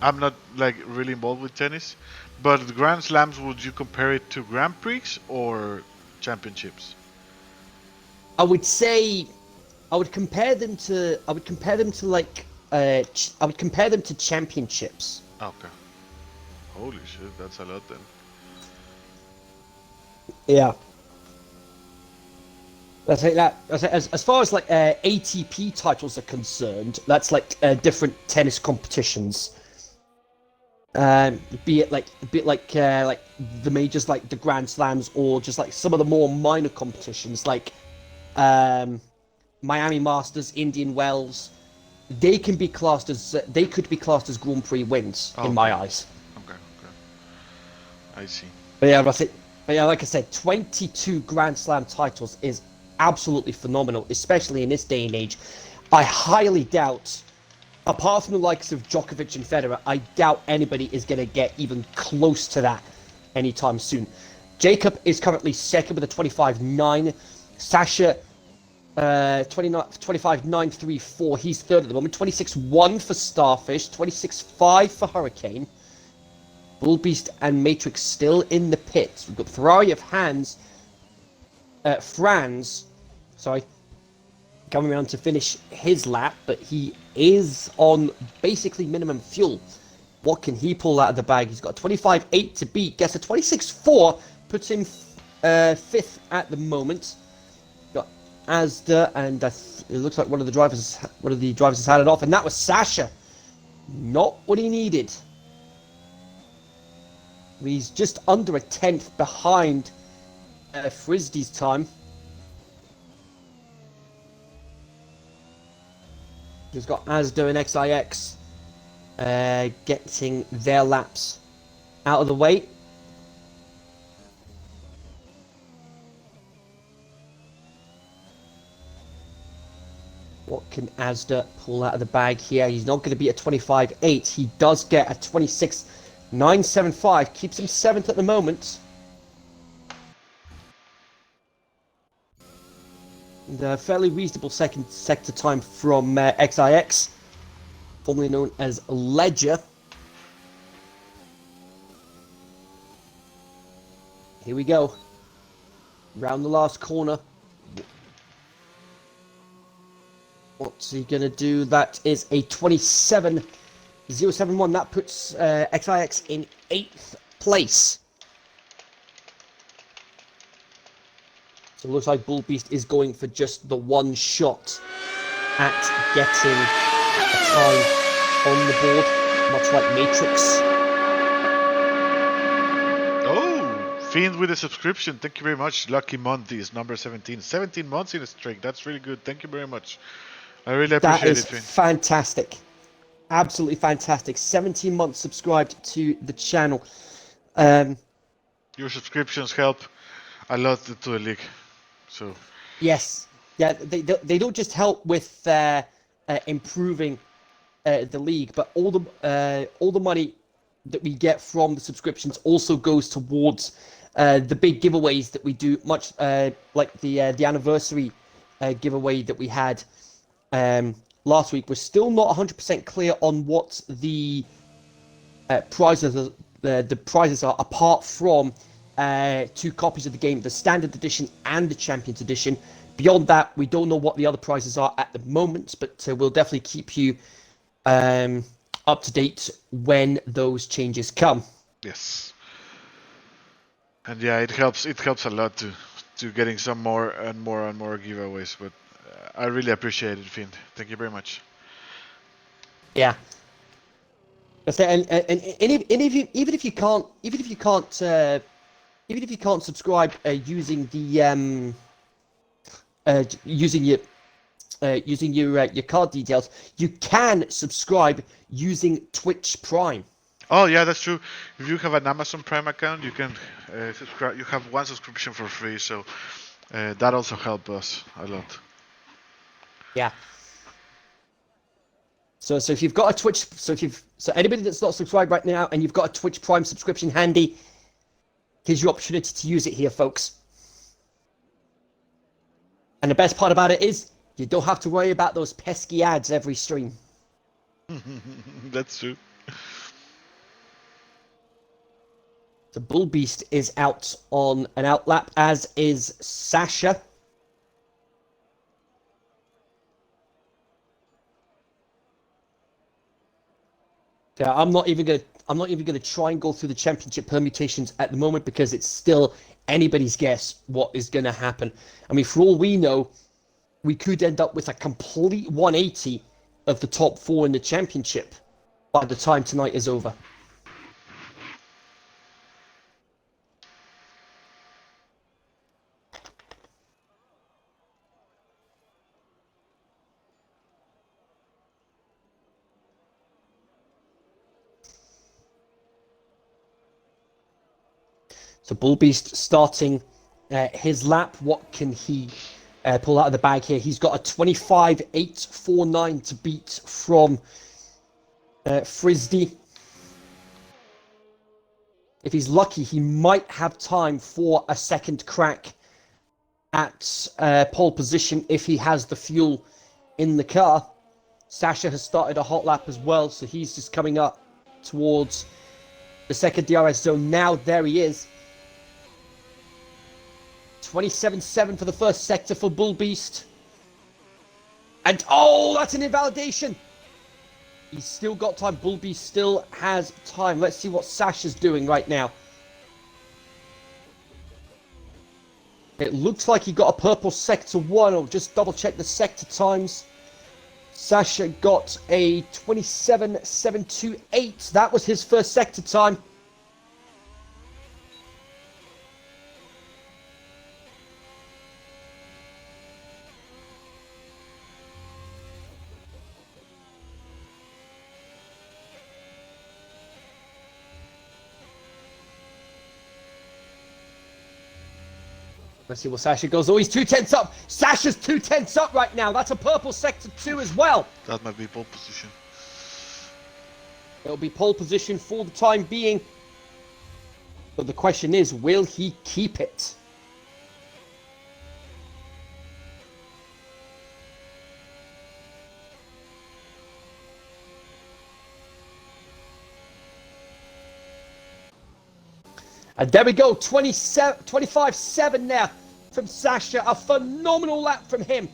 I'm not like really involved with tennis, but the Grand Slams, would you compare it to Grand Prix or championships? I would say, I would compare them to. I would compare them to like. I would compare them to championships. Okay. Holy shit, that's a lot then. Yeah. That's like that. As far as like ATP titles are concerned, that's like different tennis competitions. Be it like the majors, like the Grand Slams, or just like some of the more minor competitions, like Miami Masters, Indian Wells. They could be classed as Grand Prix wins in my eyes. Okay. I see. But yeah, like I said, 22 Grand Slam titles is absolutely phenomenal, especially in this day and age. I highly doubt, apart from the likes of Djokovic and Federer, I doubt anybody is going to get even close to that anytime soon. Jacob is currently second with a 25.9. Sasha, 25.934. He's third at the moment. 26.1 for Starfish. 26.5 for Hurricane. Bull Beast and Matrix still in the pits. We've got Ferrari of Franz, coming around to finish his lap, but he is on basically minimum fuel. What can he pull out of the bag? He's got a 25.8 to beat, gets a 26.4, puts him fifth at the moment. Got Asda, and it looks like one of the drivers has had it off, and that was Sasha. Not what he needed. He's just under a tenth behind Frisdy's time. He's got Asda and XIX getting their laps out of the way. What can Asda pull out of the bag here? He's not going to be at 25.8. He does get a 26.975. Keeps him 7th at the moment. And a fairly reasonable second sector time from XIX, formerly known as Ledger. Here we go. Round the last corner. What's he going to do? That is a 27.071. That puts XIX in 8th place. So it looks like Bull Beast is going for just the one shot at getting a time on the board, much like Matrix. Oh, Fiend with a subscription. Thank you very much. Lucky month is number 17. 17 months in a streak. That's really good. Thank you very much. I really That appreciate is it, Finn. fantastic. Absolutely fantastic. 17 months subscribed to the channel. Um, Your subscriptions help a lot to the league. So yes. Yeah, they don't just help with improving the league, but all the money that we get from the subscriptions also goes towards the big giveaways that we do, much like the anniversary giveaway that we had last week. We're still not 100% clear on what the prizes the prizes are, apart from 2 copies of the game, the standard edition and the champions edition. Beyond that, we don't know what the other prizes are at the moment, but we'll definitely keep you up to date when those changes come. yes, and yeah, it helps. It helps a lot to getting some more and more and more giveaways. But I really appreciate it, Finn. Thank you very much. Yeah. Even if you can't subscribe using the using your card details, you can subscribe using Twitch Prime. Oh yeah, that's true. If you have an Amazon Prime account, you can subscribe. You have one subscription for free, so that also helps us a lot. Yeah. So if you've got a Twitch, so anybody that's not subscribed right now and you've got a Twitch Prime subscription handy, here's your opportunity to use it here, folks. And the best part about it is you don't have to worry about those pesky ads every stream. That's true. The Bull Beast is out on an outlap, as is Sasha. Yeah, I'm not even gonna try and go through the championship permutations at the moment because it's still anybody's guess what is gonna happen. I mean, for all we know, we could end up with a complete 180 of the top 4 in the championship by the time tonight is over. So Bull Beast starting his lap. What can he pull out of the bag here? He's got a 25.849 to beat from Frisbee. If he's lucky, he might have time for a second crack at pole position if he has the fuel in the car. Sasha has started a hot lap as well, so he's just coming up towards the second DRS zone now. There he is. 27.7 for the first sector for Bull Beast. And oh, that's an invalidation. He's still got time. Bull Beast still has time. Let's see what Sasha's doing right now. It looks like he got a purple sector 1. I'll just double check the sector times. Sasha got a 27.728. That was his first sector time. Let's see what Sasha goes. Oh, he's 2/10 up. Sasha's 2/10 up right now. That's a purple sector 2 as well. That might be pole position. It'll be pole position for the time being. But the question is, will he keep it? And there we go, 25.7 now from Sasha. A phenomenal lap from him.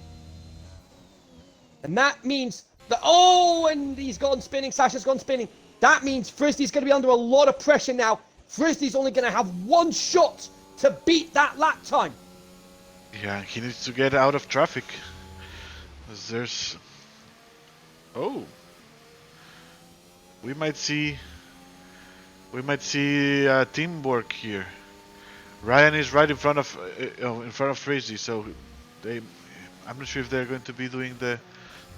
And that means that, oh, and he's gone spinning. Sasha's gone spinning. That means Frisbee's going to be under a lot of pressure now. Frisbee's only going to have one shot to beat that lap time. Yeah, he needs to get out of traffic. There's... Oh. We might see teamwork here. Ryan is right in front of Frisbee, so I'm not sure if they're going to be doing the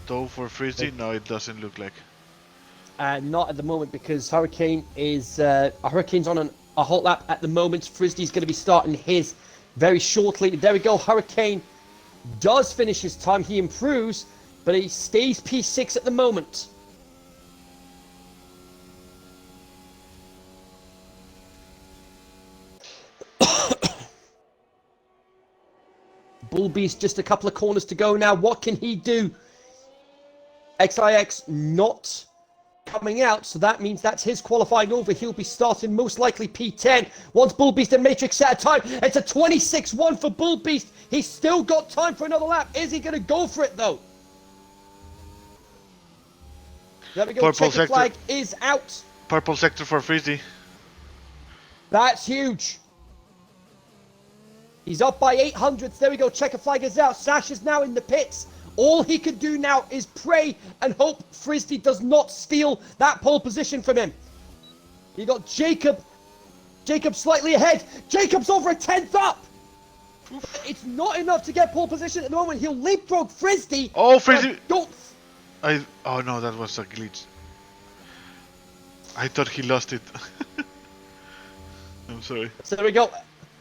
Though for Frizzy, no, it doesn't look like. Not at the moment because Hurricane's on a hot lap at the moment. Frisbee's going to be starting his very shortly. There we go. Hurricane does finish his time. He improves, but he stays P6 at the moment. Bull Beast just a couple of corners to go now. What can he do? XIX not coming out, so that means that's his qualifying over. He'll be starting most likely P10. Once Bull Beast and Matrix set a time, it's a 26-1 for Bull Beast. He's still got time for another lap. Is he going to go for it, though? There we go. Purple Checker flag is out. Purple sector for Frizzy. That's huge. He's up by 800. There we go. Checker flag is out. Sash is now in the pits. All he can do now is pray and hope Frisbee does not steal that pole position from him. You got Jacob. Jacob slightly ahead. Jacob's over a 10th up. It's not enough to get pole position at the moment. He'll leapfrog Frisbee. Oh, Frisbee! Don't. Oh no, that was a glitch. I thought he lost it. I'm sorry. So there we go.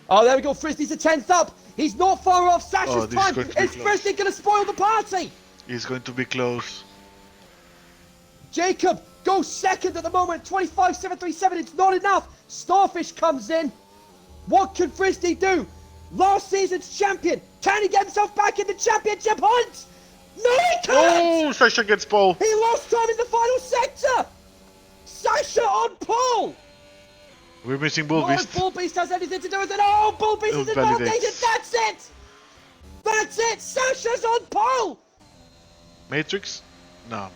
Oh, there we go. Frisbee's a 10th up. He's not far off Sasha's time. Is Frisbee going to spoil the party? He's going to be close. Jacob goes second at the moment. 25.737. It's not enough. Starfish comes in. What can Frisbee do? Last season's champion. Can he get himself back in the championship hunt? No, he can't. Oh, Sasha gets pole. He lost time in the final sector. Sasha on pole. We're missing Bull Beast. If Bull Beast has anything to do with it. Oh, Bull Beast is invalidated. That's it. That's it. Sasha's on pole. Matrix? No.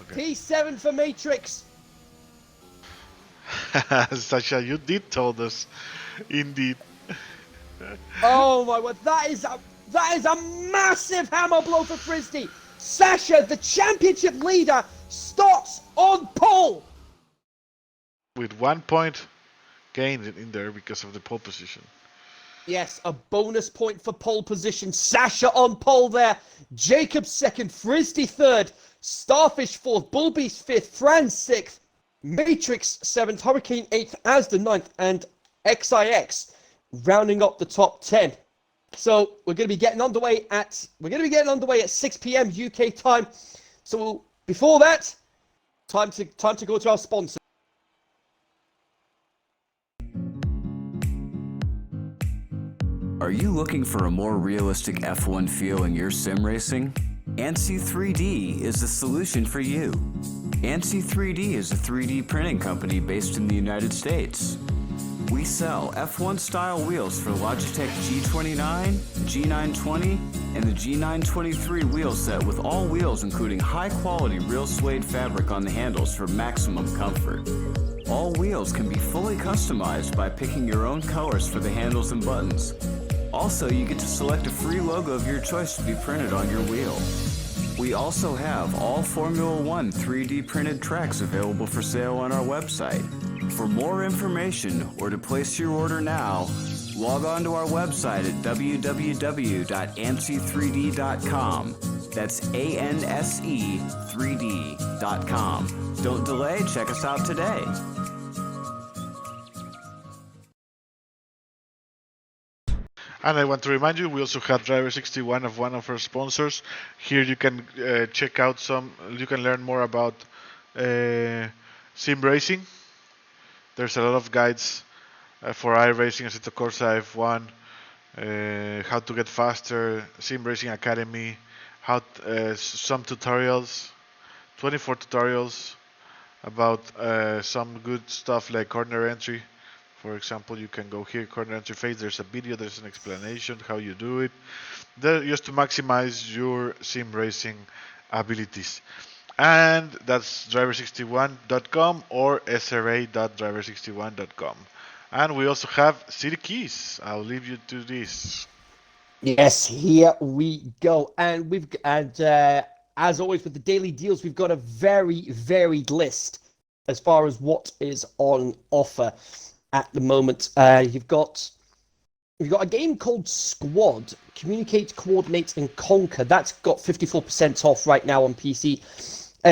Okay. P7 for Matrix. Sasha, you did told us. Indeed. Oh my word. That is a massive hammer blow for Frisbee. Sasha, the championship leader, starts on pole. With 1 point gained in there because of the pole position. Yes, a bonus point for pole position. Sasha on pole there. Jacob second, Frisbee third, Starfish fourth, Bullbeast fifth, Franz sixth, Matrix seventh, Hurricane eighth, Asda ninth, and XIX rounding up the top 10. So we're going to be getting underway at 6 p.m. UK time. So before that, time to go to our sponsor. Are you looking for a more realistic F1 feel in your sim racing? ANSI 3D is the solution for you. ANSI 3D is a 3D printing company based in the United States. We sell F1 style wheels for Logitech G29, G920, and the G923 wheel set with all wheels including high quality real suede fabric on the handles for maximum comfort. All wheels can be fully customized by picking your own colors for the handles and buttons. Also, you get to select a free logo of your choice to be printed on your wheel. We also have all Formula One 3D printed tracks available for sale on our website. For more information or to place your order now, log on to our website at www.ansi3d.com. That's ANSE3D.com. Don't delay, check us out today. And I want to remind you, we also have Driver 61 of one of our sponsors. Here you can check out you can learn more about sim racing. There's a lot of guides for iRacing, Assetto Corsa F1, how to get faster, Sim Racing Academy, some tutorials, 24 tutorials about some good stuff like corner entry. For example, you can go here, corner entry phase, there's a video, there's an explanation how you do it. Just to maximize your sim racing abilities. And that's driver61.com or sra.driver61.com. And we also have City Keys. I'll leave you to this. Yes, here we go. And as always with the daily deals, we've got a very varied list as far as what is on offer at the moment. You've got We've got a game called Squad. Communicate, Coordinate, and Conquer. That's got 54% off right now on PC.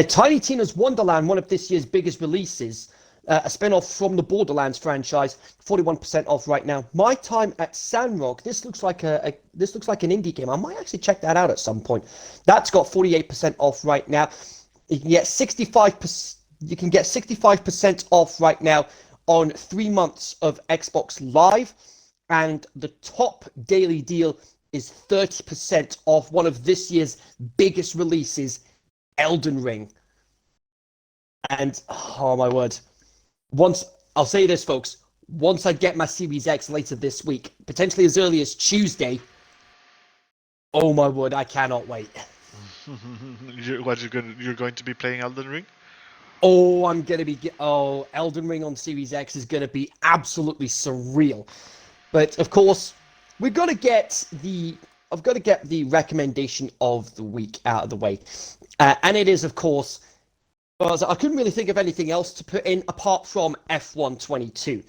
Tiny Tina's Wonderland, one of this year's biggest releases, a spin-off from the Borderlands franchise, 41% off right now. My Time at Sandrock. This looks like an indie game. I might actually check that out at some point. That's got 48% off right now. You can get 65%. You can get 65% off right now on 3 months of Xbox Live. And the top daily deal is 30% off one of this year's biggest releases, Elden Ring. And, oh my word. I'll say this, folks, once I get my Series X later this week, potentially as early as Tuesday, oh my word, I cannot wait. You're going to be playing Elden Ring? Oh, Elden Ring on Series X is going to be absolutely surreal. But of course, I've got to get the recommendation of the week out of the way, and it is, of course, well, I couldn't really think of anything else to put in apart from F1 22.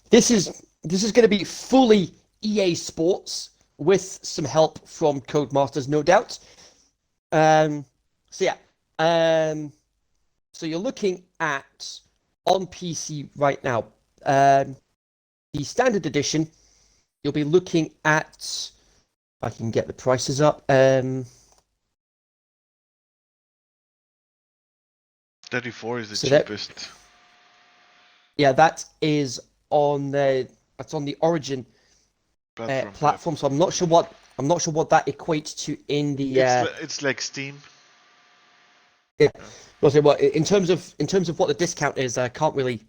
This is going to be fully EA Sports with some help from Codemasters, no doubt. So you're looking at on PC right now. The standard edition. You'll be looking at, if I can get the prices up. 34 is the cheapest. That is on the Origin platform. So I'm not sure what that equates to in the. It's like Steam. Yeah. Well, in terms of what the discount is, I can't really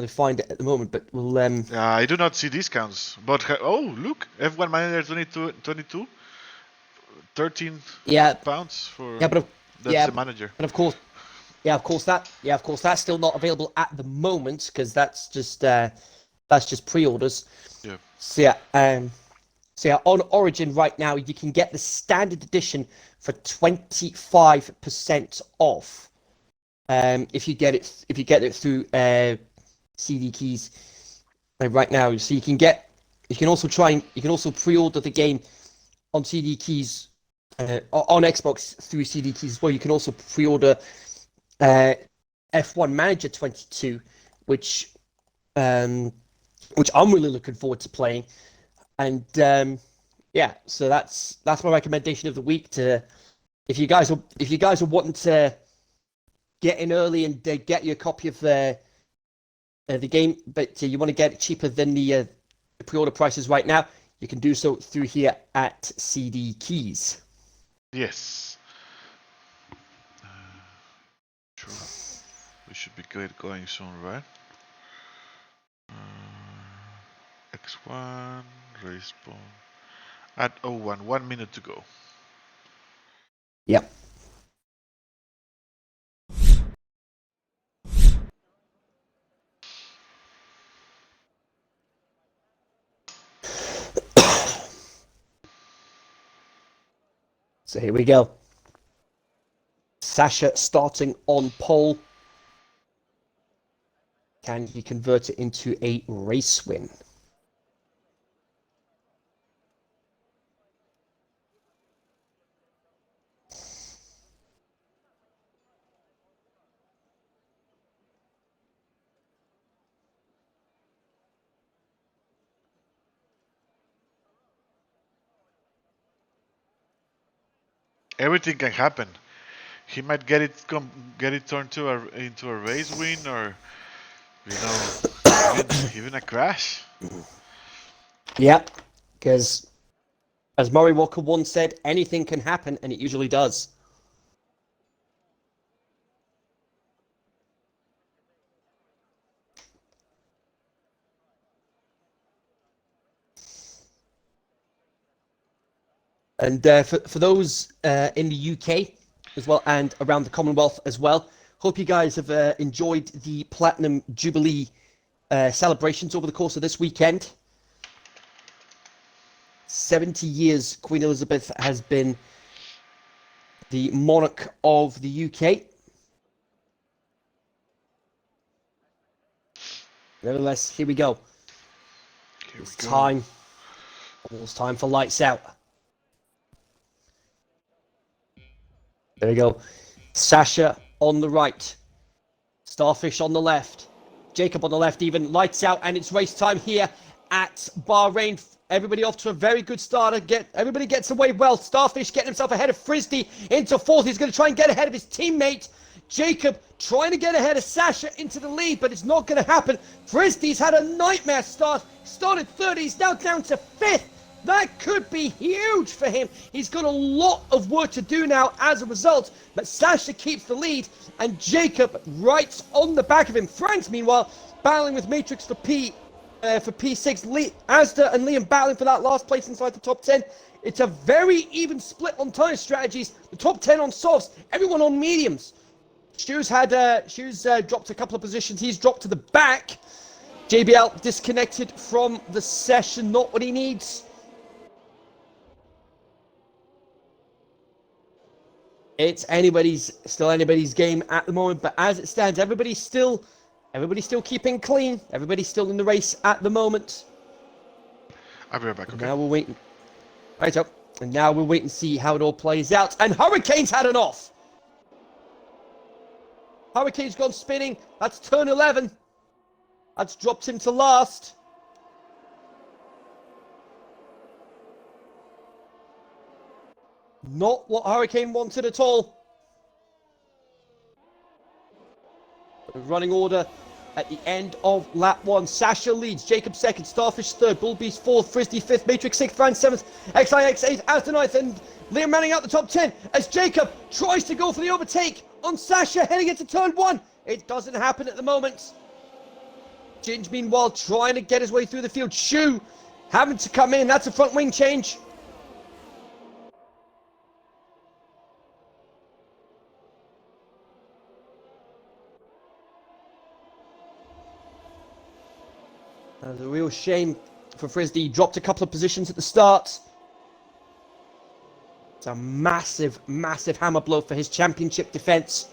find it at the moment, but we'll. I do not see discounts, but look, F1 Manager 22, 13 pounds for. That's the manager. But of course, that's still not available at the moment because that's just pre-orders. Yeah. So on Origin right now, you can get the standard edition for 25% off. If you get it through CD keys right now, so you can also pre-order the game on CD keys on Xbox through CD keys as well. You can also pre-order F1 Manager 22, which I'm really looking forward to playing. And so that's my recommendation of the week. If you guys are wanting to get in early and get your copy of the game, but you want to get it cheaper than the pre-order prices right now, you can do so through here at CD Keys. Yes. Sure. We should be going soon, right? X1 respawn at 01. 1 minute to go. Yep. So here we go. Sasha starting on pole. Can he convert it into a race win? Everything can happen. He might get it turned into a race win, or even a crash. Yeah, because as Murray Walker once said, anything can happen, and it usually does. And for those in the UK as well and around the Commonwealth as well, hope you guys have enjoyed the Platinum Jubilee celebrations over the course of this weekend. 70 years Queen Elizabeth has been the monarch of the UK. Nevertheless, here we go. It's time Almost time for lights out. There we go. Sasha on the right. Starfish on the left. Jacob on the left even. Lights out, and it's race time here at Bahrain. Everybody off to a very good start. Everybody gets away well. Starfish getting himself ahead of Frisbee into fourth. He's going to try and get ahead of his teammate. Jacob trying to get ahead of Sasha into the lead, but it's not going to happen. Frisbee's had a nightmare start. Started third. He's now down to fifth. That could be huge for him. He's got a lot of work to do now as a result, but Sasha keeps the lead, and Jacob right on the back of him. Franks, meanwhile, battling with Matrix for P6. Asda and Liam battling for that last place inside the top 10. It's a very even split on tire strategies. The top 10 on softs, everyone on mediums. Shoes dropped a couple of positions. He's dropped to the back. JBL disconnected from the session, not what he needs. It's still anybody's game at the moment, but as it stands, everybody's still keeping clean. Everybody's still in the race at the moment. I'll be right back, okay? Now we're waiting. Right up. And now we'll wait and see how it all plays out. And Hurricane's had an off. Hurricane's gone spinning. That's turn 11. That's dropped him to last. Not what Hurricane wanted at all. The running order at the end of lap 1. Sasha leads, Jacob second, Starfish third, Bullbeast fourth, Frisbee fifth, Matrix sixth, Fran seventh, XIX eighth, Aston ninth, and Liam Manning out the top 10 as Jacob tries to go for the overtake on Sasha heading into turn 1. It doesn't happen at the moment. Ginge, meanwhile, trying to get his way through the field. Shu having to come in. That's a front wing change. That's a real shame for Frisbee. He dropped a couple of positions at the start. It's a massive, massive hammer blow for his championship defense.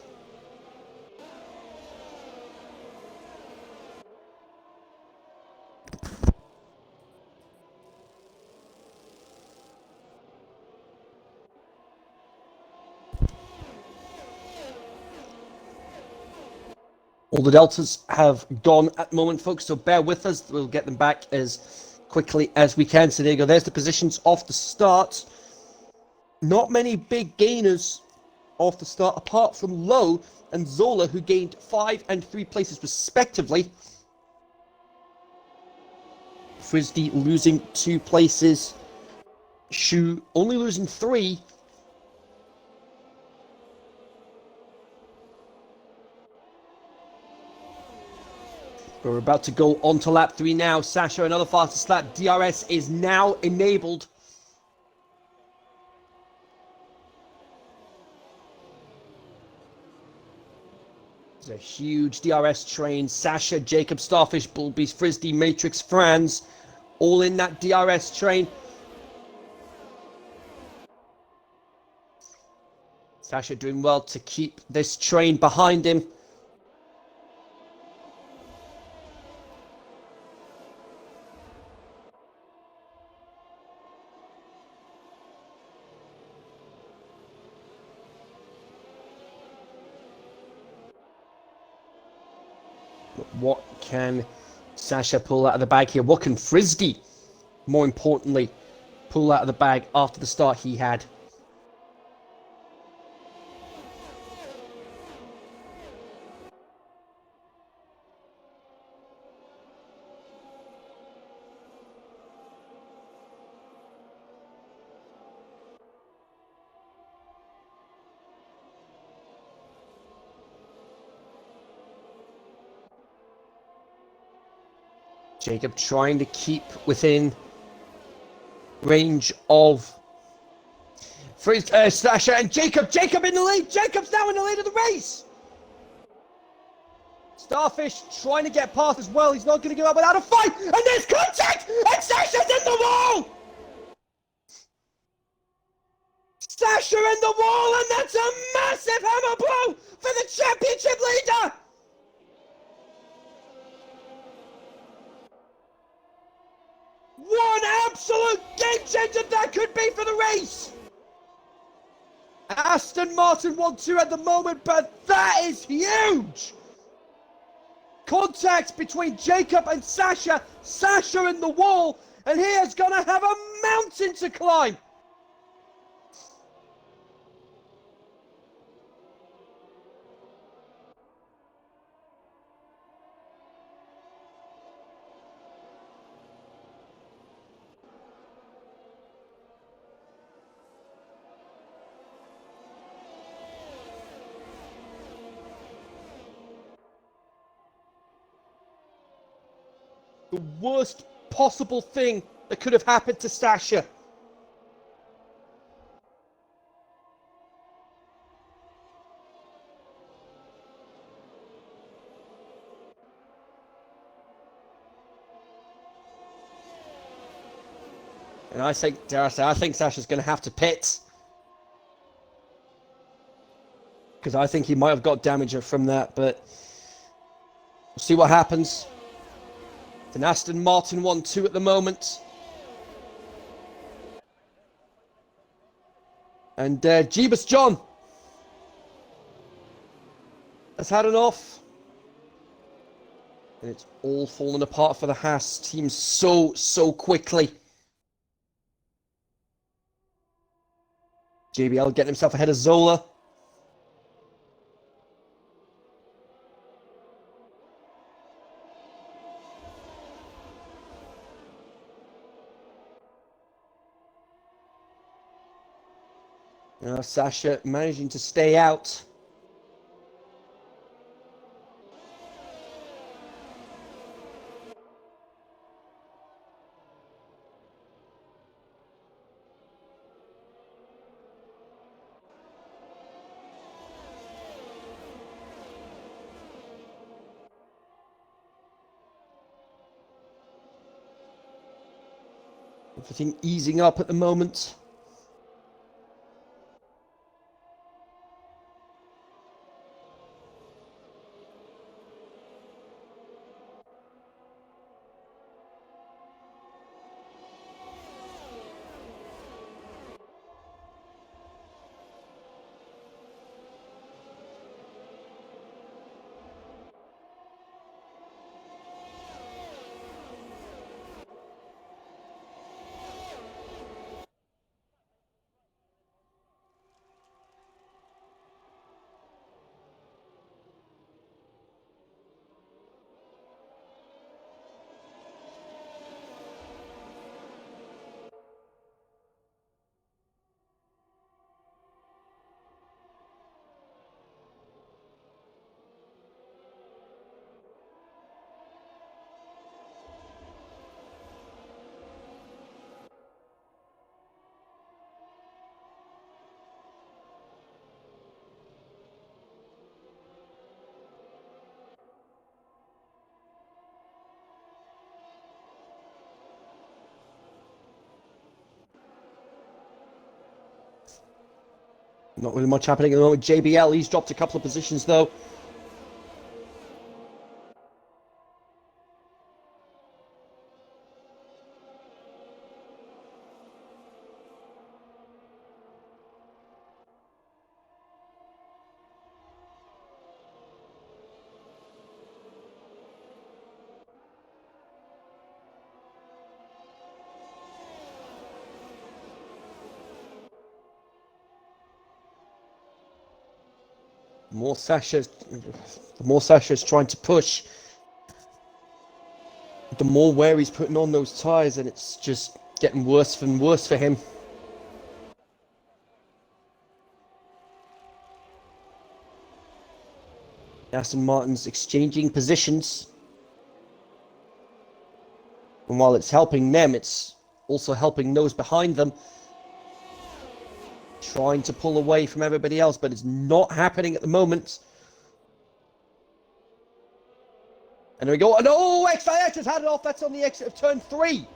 All the deltas have gone at the moment, folks, so bear with us. We'll get them back as quickly as we can. So there you go. There's the positions off the start. Not many big gainers off the start, apart from Lowe and Zola, who gained 5 and 3 places respectively. Frisbee losing 2 places. Shu only losing 3. We're about to go on to lap 3 now. Sasha, another fastest lap. DRS is now enabled. It's a huge DRS train. Sasha, Jacob, Starfish, Bullbeast, Frisbee, Matrix, Franz, all in that DRS train. Sasha doing well to keep this train behind him. What can Sasha pull out of the bag here? What can Frisbee, more importantly, pull out of the bag after the start he had? Jacob trying to keep within range of Sasha and Jacob. Jacob in the lead. Jacob's now in the lead of the race. Starfish trying to get past as well. He's not going to give up without a fight. And there's contact. And Sasha's in the wall. Sasha in the wall. And that's a massive hammer blow for the championship leader. One absolute game changer that could be for the race! Aston Martin 1-2 at the moment, but that is huge! Contact between Jacob and Sasha. Sasha in the wall, and he is going to have a mountain to climb. The worst possible thing that could have happened to Sasha. And I think, dare I say, I think Sasha's going to have to pit. Because I think he might have got damage from that, but we'll see what happens. It's an Aston Martin 1-2 at the moment. And Jeebus John has had enough. And it's all fallen apart for the Haas team so quickly. JBL getting himself ahead of Zola. Sasha managing to stay out. Everything easing up at the moment. Not really much happening at the moment. JBL, he's dropped a couple of positions though. The more Sasha's trying to push, the more wear he's putting on those tyres, and it's just getting worse and worse for him. Aston Martin's exchanging positions. And while it's helping them, it's also helping those behind them. Trying to pull away from everybody else, but it's not happening at the moment. And there we go. And oh, XIX has had it off. That's on the exit of turn 3.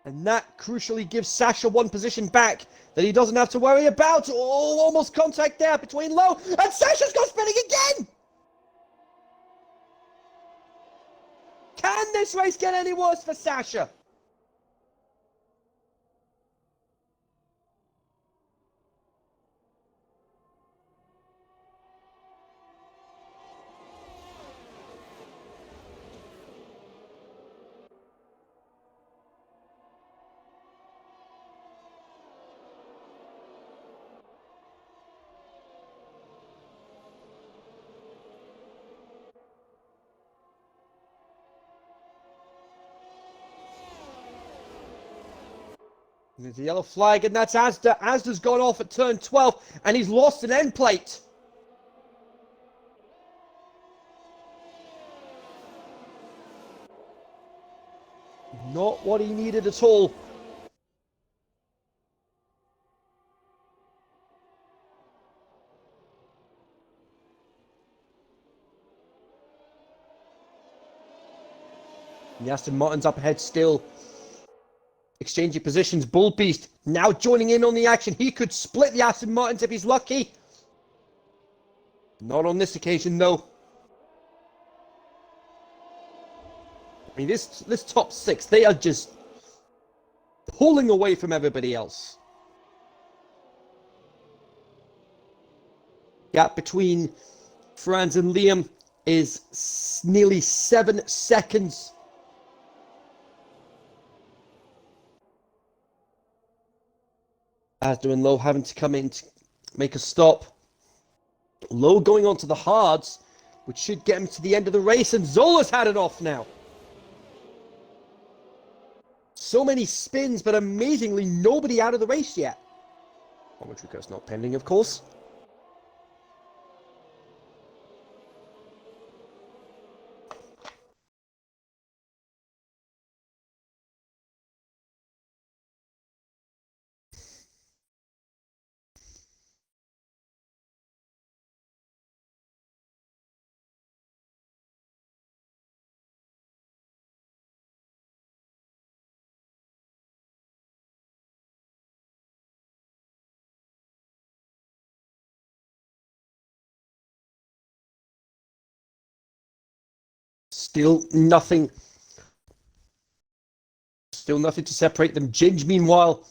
And that crucially gives Sasha one position back that he doesn't have to worry about. Oh, almost contact there between Lowe. And Sasha's gone spinning again! Can this race get any worse for Sasha? There's a yellow flag, and that's Asda. Asda's gone off at turn 12, and he's lost an end plate. Not what he needed at all. And the Aston Martin's up ahead still. Exchanging positions. Bull Beast now joining in on the action. He could split the Aston Martins if he's lucky. Not on this occasion, though. I mean, this top six, they are just pulling away from everybody else. Gap between Franz and Liam is nearly 7 seconds. Asda and Lowe having to come in to make a stop. Lowe going on to the hards, which should get him to the end of the race, and Zola's had it off now. So many spins, but amazingly nobody out of the race yet. Commentary curse not pending, of course. Still nothing to separate them. Ginge, meanwhile,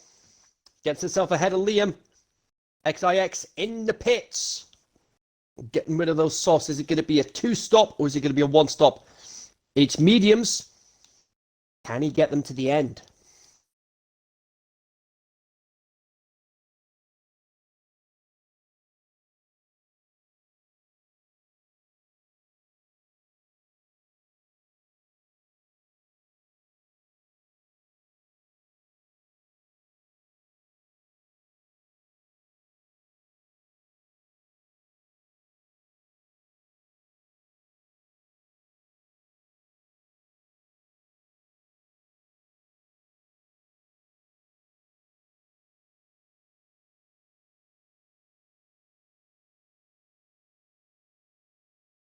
gets himself ahead of Liam. XIX in the pits. Getting rid of those softs. Is it going to be a 2-stop or is it going to be a 1-stop? It's mediums. Can he get them to the end?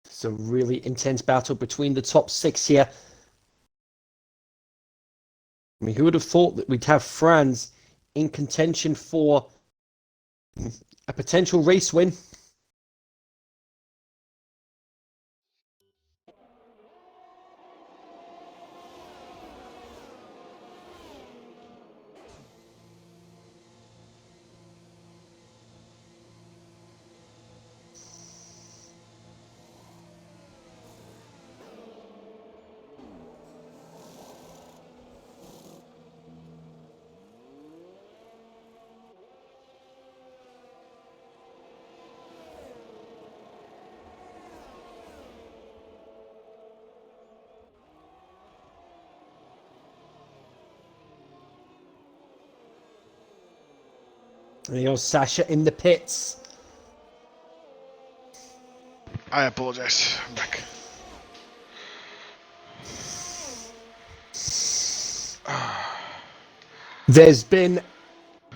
It's a really intense battle between the top 6 here. I mean, who would have thought that we'd have Franz in contention for a potential race win? There you go, Sasha in the pits. I apologize. I'm back. There's been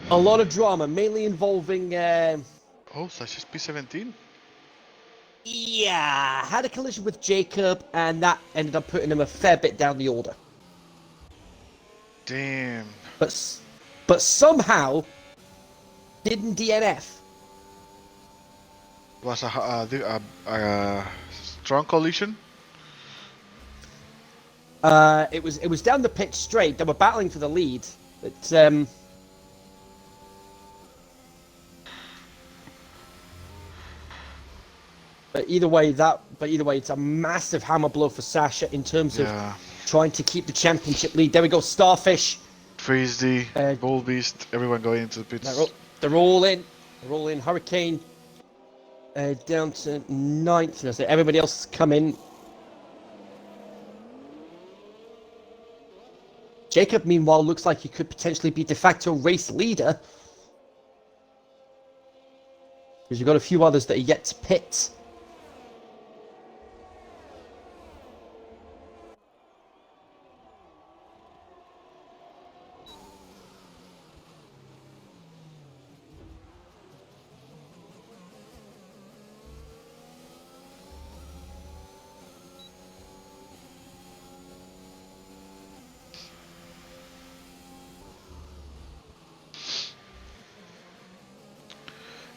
a lot of drama, mainly involving... Oh, Sasha's P17? Yeah, had a collision with Jacob, and that ended up putting him a fair bit down the order. Damn. But somehow didn't DNF. Was a strong collision? It was down the pitch straight. They were battling for the lead, but either way, it's a massive hammer blow for Sasha in terms of trying to keep the championship lead. There we go, Starfish, Freeze, Bull Beast, everyone going into the pits. They're all in. They're all in. Hurricane down to 9th. So everybody else has come in. Jacob, meanwhile, looks like he could potentially be de facto race leader. Because you've got a few others that are yet to pit.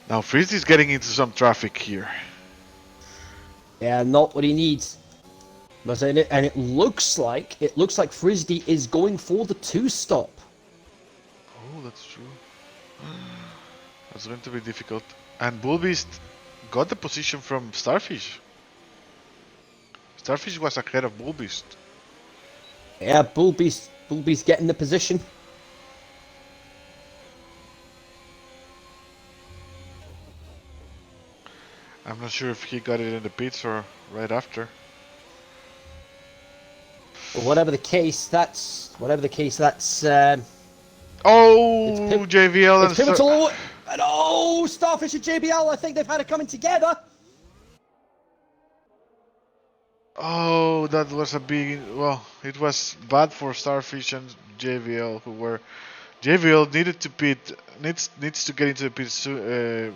Now Freeze is getting into some traffic here. Yeah, not what he needs. And it looks like Frisbee is going for the 2-stop. Oh, that's true. That's going to be difficult. And Bullbeast got the position from Starfish. Starfish was ahead of Bullbeast. Yeah, Bullbeast getting the position. I'm not sure if he got it in the pits or right after. But whatever the case, that's Oh, it's JVL and pivotal. And Starfish and JBL, I think they've had it coming together. Oh, that was a big. Well, it was bad for Starfish and JVL, who were. JVL needed to pit. Needs to get into the pit soon.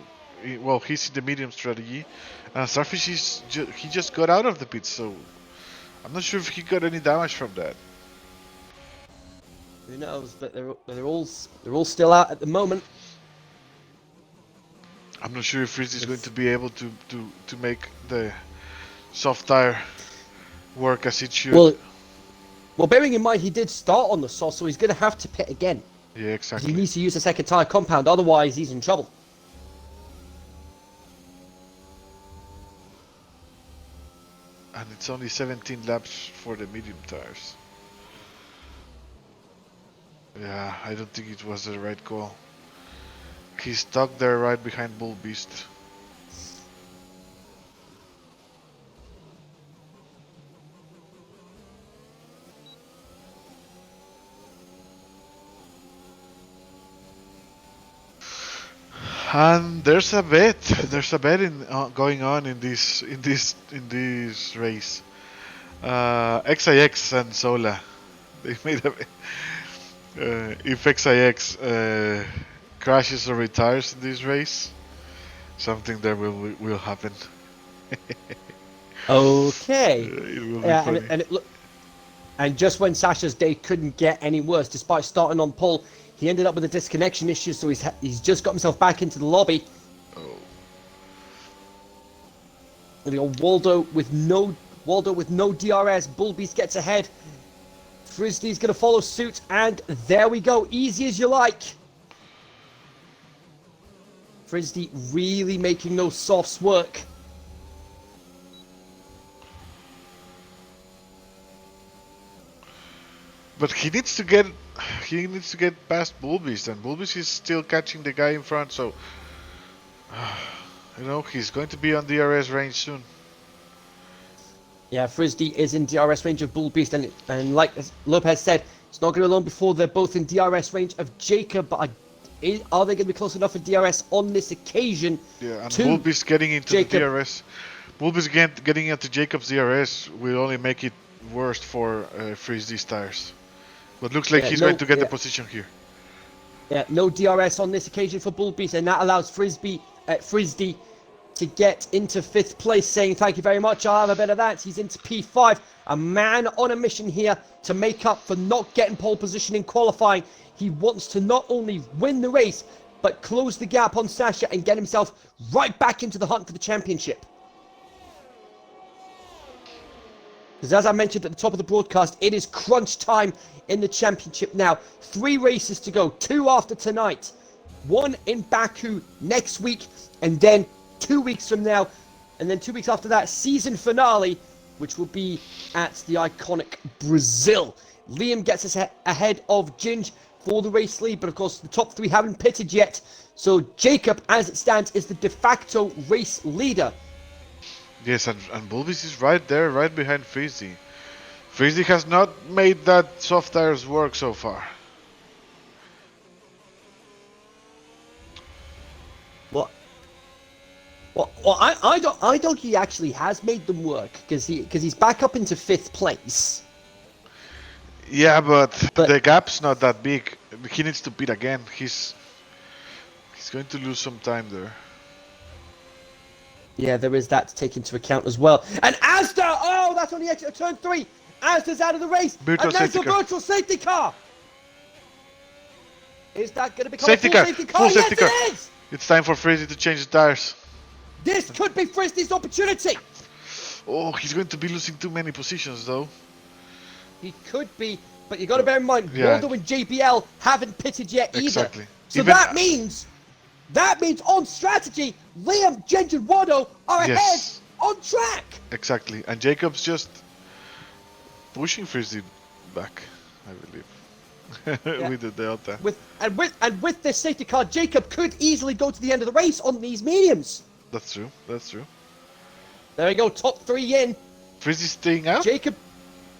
Well, he's in the medium strategy. Starfish he just got out of the pit, so I'm not sure if he got any damage from that. Who knows? But they're all still out at the moment. I'm not sure if Frizz is going to be able to make the soft tire work as it should. Well, bearing in mind he did start on the soft, so he's going to have to pit again. Yeah, exactly. He needs to use a second tire compound, otherwise he's in trouble. And it's only 17 laps for the medium tires. Yeah, I don't think it was the right call. He's stuck there right behind Bull Beast. And there's a bet. There's a bet going on in this race. XIX and Sola. They made a bet. If XIX crashes or retires in this race, something there will happen. Okay. It will be funny. And just when Sasha's day couldn't get any worse, despite starting on pole, he ended up with a disconnection issue, so he's just got himself back into the lobby. Oh. And we got Waldo with no DRS. Bullbeast gets ahead. Frisbee's going to follow suit, and there we go. Easy as you like. Frisbee really making those softs work. But he needs to get past Bullbeast, and Bullbeast is still catching the guy in front, so he's going to be on DRS range soon. Yeah, Frisbee is in DRS range of Bullbeast, and like Lopez said, it's not going to be long before they're both in DRS range of Jacob, but are they going to be close enough for DRS on this occasion? Yeah, and Bullbeast getting into Jacob. the DRS. Bullbeast getting into Jacob's DRS will only make it worse for Frisbee's tires. But looks like he's going to get the position here. Yeah, no DRS on this occasion for Bullbeast, and that allows Frisbee to get into 5th place, saying thank you very much, I'll have a bit of that. He's into P5, a man on a mission here to make up for not getting pole position in qualifying. He wants to not only win the race, but close the gap on Sasha and get himself right back into the hunt for the championship. Because as I mentioned at the top of the broadcast, it is crunch time in the championship now. 3 races to go, 2 after tonight, 1 in Baku next week, and then 2 weeks from now, and then 2 weeks after that, season finale, which will be at the iconic Brazil. Liam gets us ahead of Ginge for the race lead, but of course the top 3 haven't pitted yet. So Jacob, as it stands, is the de facto race leader. Yes, and Bulbis is right there, right behind Freezy. Freezy has not made that soft tires work so far. Well, I don't think he actually has made them work because he's back up into 5th place. Yeah, but But the gap's not that big. He needs to pit again. He's going to lose some time there. yeah, there is that to take into account as well. And Asda, oh, that's on the exit of turn 3. Asda's out of the race. Virtual and there's safety the car. virtual safety car. Is that going to become Safety a full car. safety car? Full Yes, safety car. it is. It's time for Freezy to change the tires. This could be Fristy's opportunity. Oh, he's going to be losing too many positions though. He could be, but you got to bear in mind, Yeah. Waldo and JBL haven't pitted yet either. Exactly. So Even- that means on strategy, Liam, Ginge, and Waldo are Yes. ahead on track. Exactly. And Jacob's just pushing Freezy back, I believe. Yeah. With the Delta. With this safety car, Jacob could easily go to the end of the race on these mediums. That's true. That's true. There we go, top 3 in. Freezy's staying out? Jacob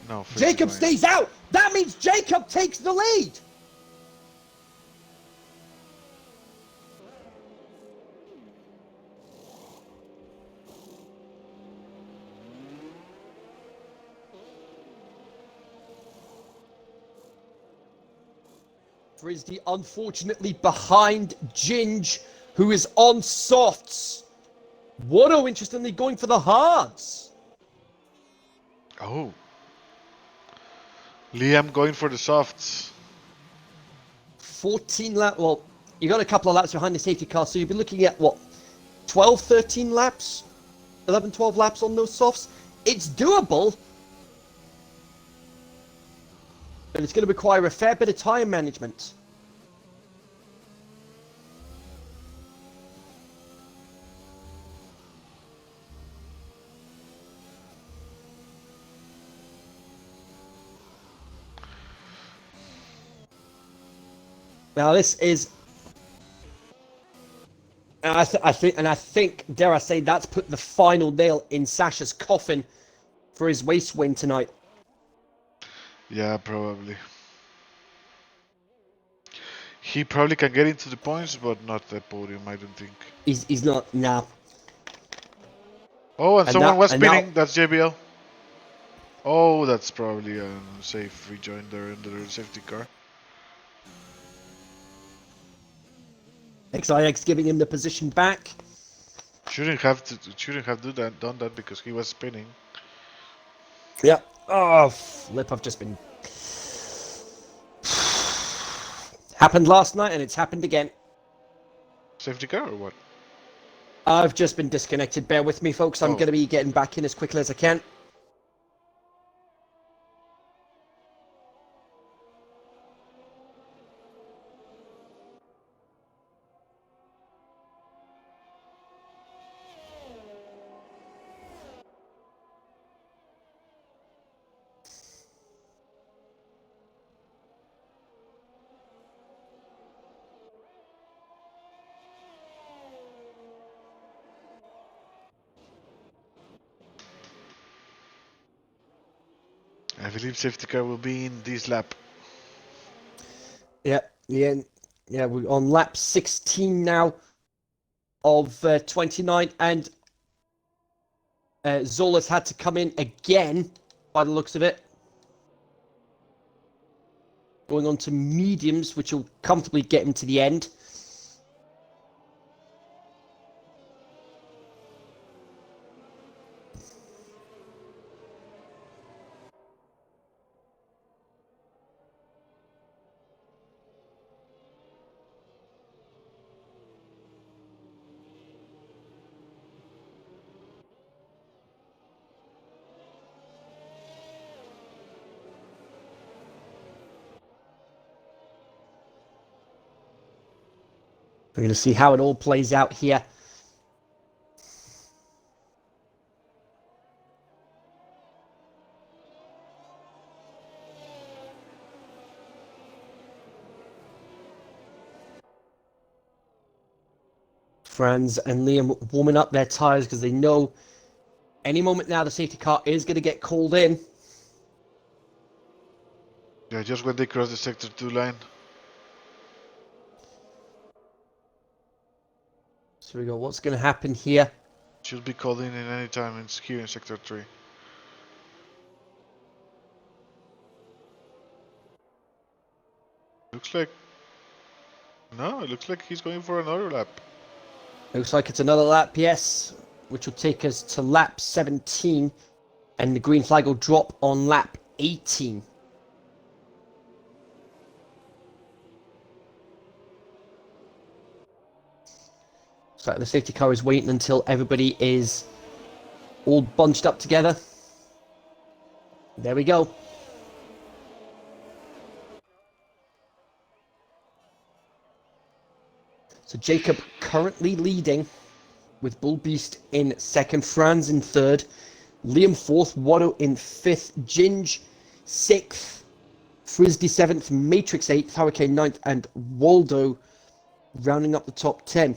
No, Freezy's Jacob going stays out. That means Jacob takes the lead. Frisbee unfortunately behind Ginge, who is on softs. Wado, interestingly, going for the hards. Oh. Liam going for the softs. 14 laps. Well, you got a couple of laps behind the safety car, so you'll be looking at what? 12, 13 laps? 11, 12 laps on those softs? It's doable. But it's going to require a fair bit of time management. Now this is, and I think, dare I say, that's put the final nail in Sasha's coffin for his race win tonight. Yeah, probably. He probably can get into the points, but not the podium, I don't think. He's not now. Oh, and someone was and spinning. now- That's JBL. Oh, that's probably a safe rejoin there in the safety car. XIX giving him the position back. Shouldn't have done that because he was spinning. Yeah. Oh, flip! I've just been. Happened last night, and it's happened again. Safety car or what? I've just been disconnected. Bear with me, folks. I'm Oh. going to be getting back in as quickly as I can. I believe safety car will be in this lap. Yeah, we're on lap 16 now of 29, and Zola's had to come in again, by the looks of it. Going on to mediums, which will comfortably get him to the end. We're going to see how it all plays out here. Franz and Liam warming up their tyres because they know any moment now the safety car is going to get called in. Yeah, just when they cross the sector 2 line. So we go, what's going to happen here? Should be called in any time it's here in sector 3. Looks like... No, it looks like he's going for another lap. Looks like it's another lap, yes, which will take us to lap 17, and the green flag will drop on lap 18. So the safety car is waiting until everybody is all bunched up together. There we go. So Jacob currently leading with Bull Beast in second, Franz in third, Liam fourth, Watto in fifth, Ginge sixth, Frisdy seventh, Matrix eighth, Hurricane ninth, and Waldo rounding up the top 10.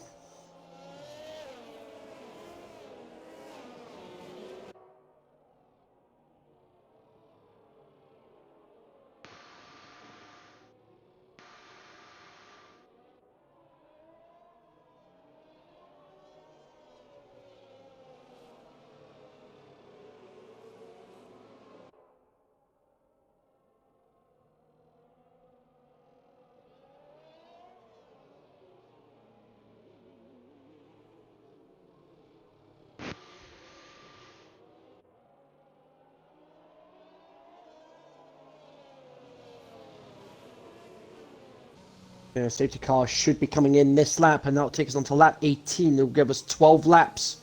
Safety car should be coming in this lap, and that'll take us on to lap 18. It'll give us 12 laps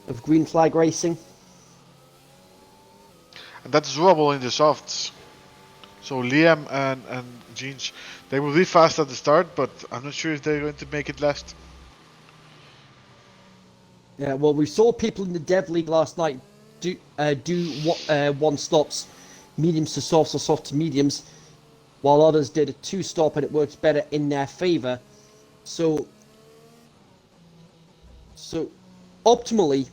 of green flag racing. And that's doable in the softs. So Liam and Ginge, they will be fast at the start, but I'm not sure if they're going to make it last. Yeah, well, we saw people in the Dev League last night do one stops, mediums to softs or soft to mediums, while others did a two stop, and it works better in their favor. So optimally,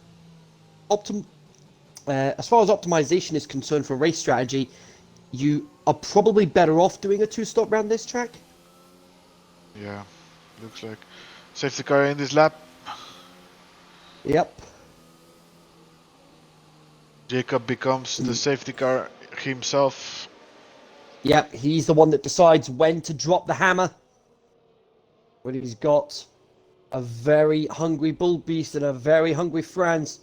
as far as optimization is concerned for race strategy, you are probably better off doing a two stop round this track. Yeah, looks like safety car in this lap. Yep. Jacob becomes the safety car himself. Yep, he's the one that decides when to drop the hammer. When he's got a very hungry Bull Beast and a very hungry Franz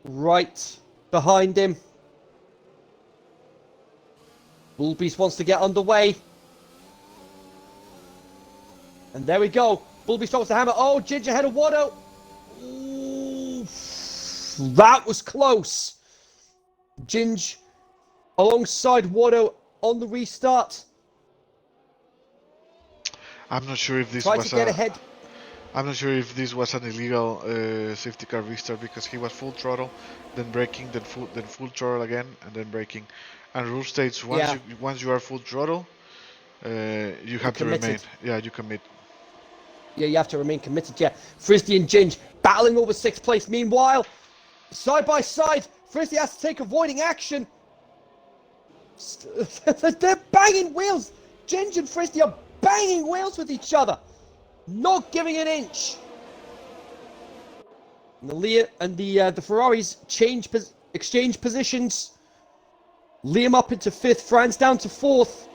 right behind him. Bull Beast wants to get underway. And there we go. Bull Beast drops the hammer. Oh, Ginger ahead of Watto. Ooh, that was close. Ginge alongside Watto on the restart. I'm not sure if this Tried was to get ahead. I'm not sure if this was an illegal safety car restart because he was full throttle, then braking, then full throttle again, and then braking. And rule states once you are full throttle, you have to remain. Yeah, you commit. Yeah, you have to remain committed. Yeah, Frisdy and Ginge battling over sixth place. Meanwhile, side by side, Frisdy has to take avoiding action. They're banging wheels. Ginge and Frisdy are banging wheels with each other, not giving an inch. And the Ferraris exchange positions. Liam up into fifth, Franz down to fourth.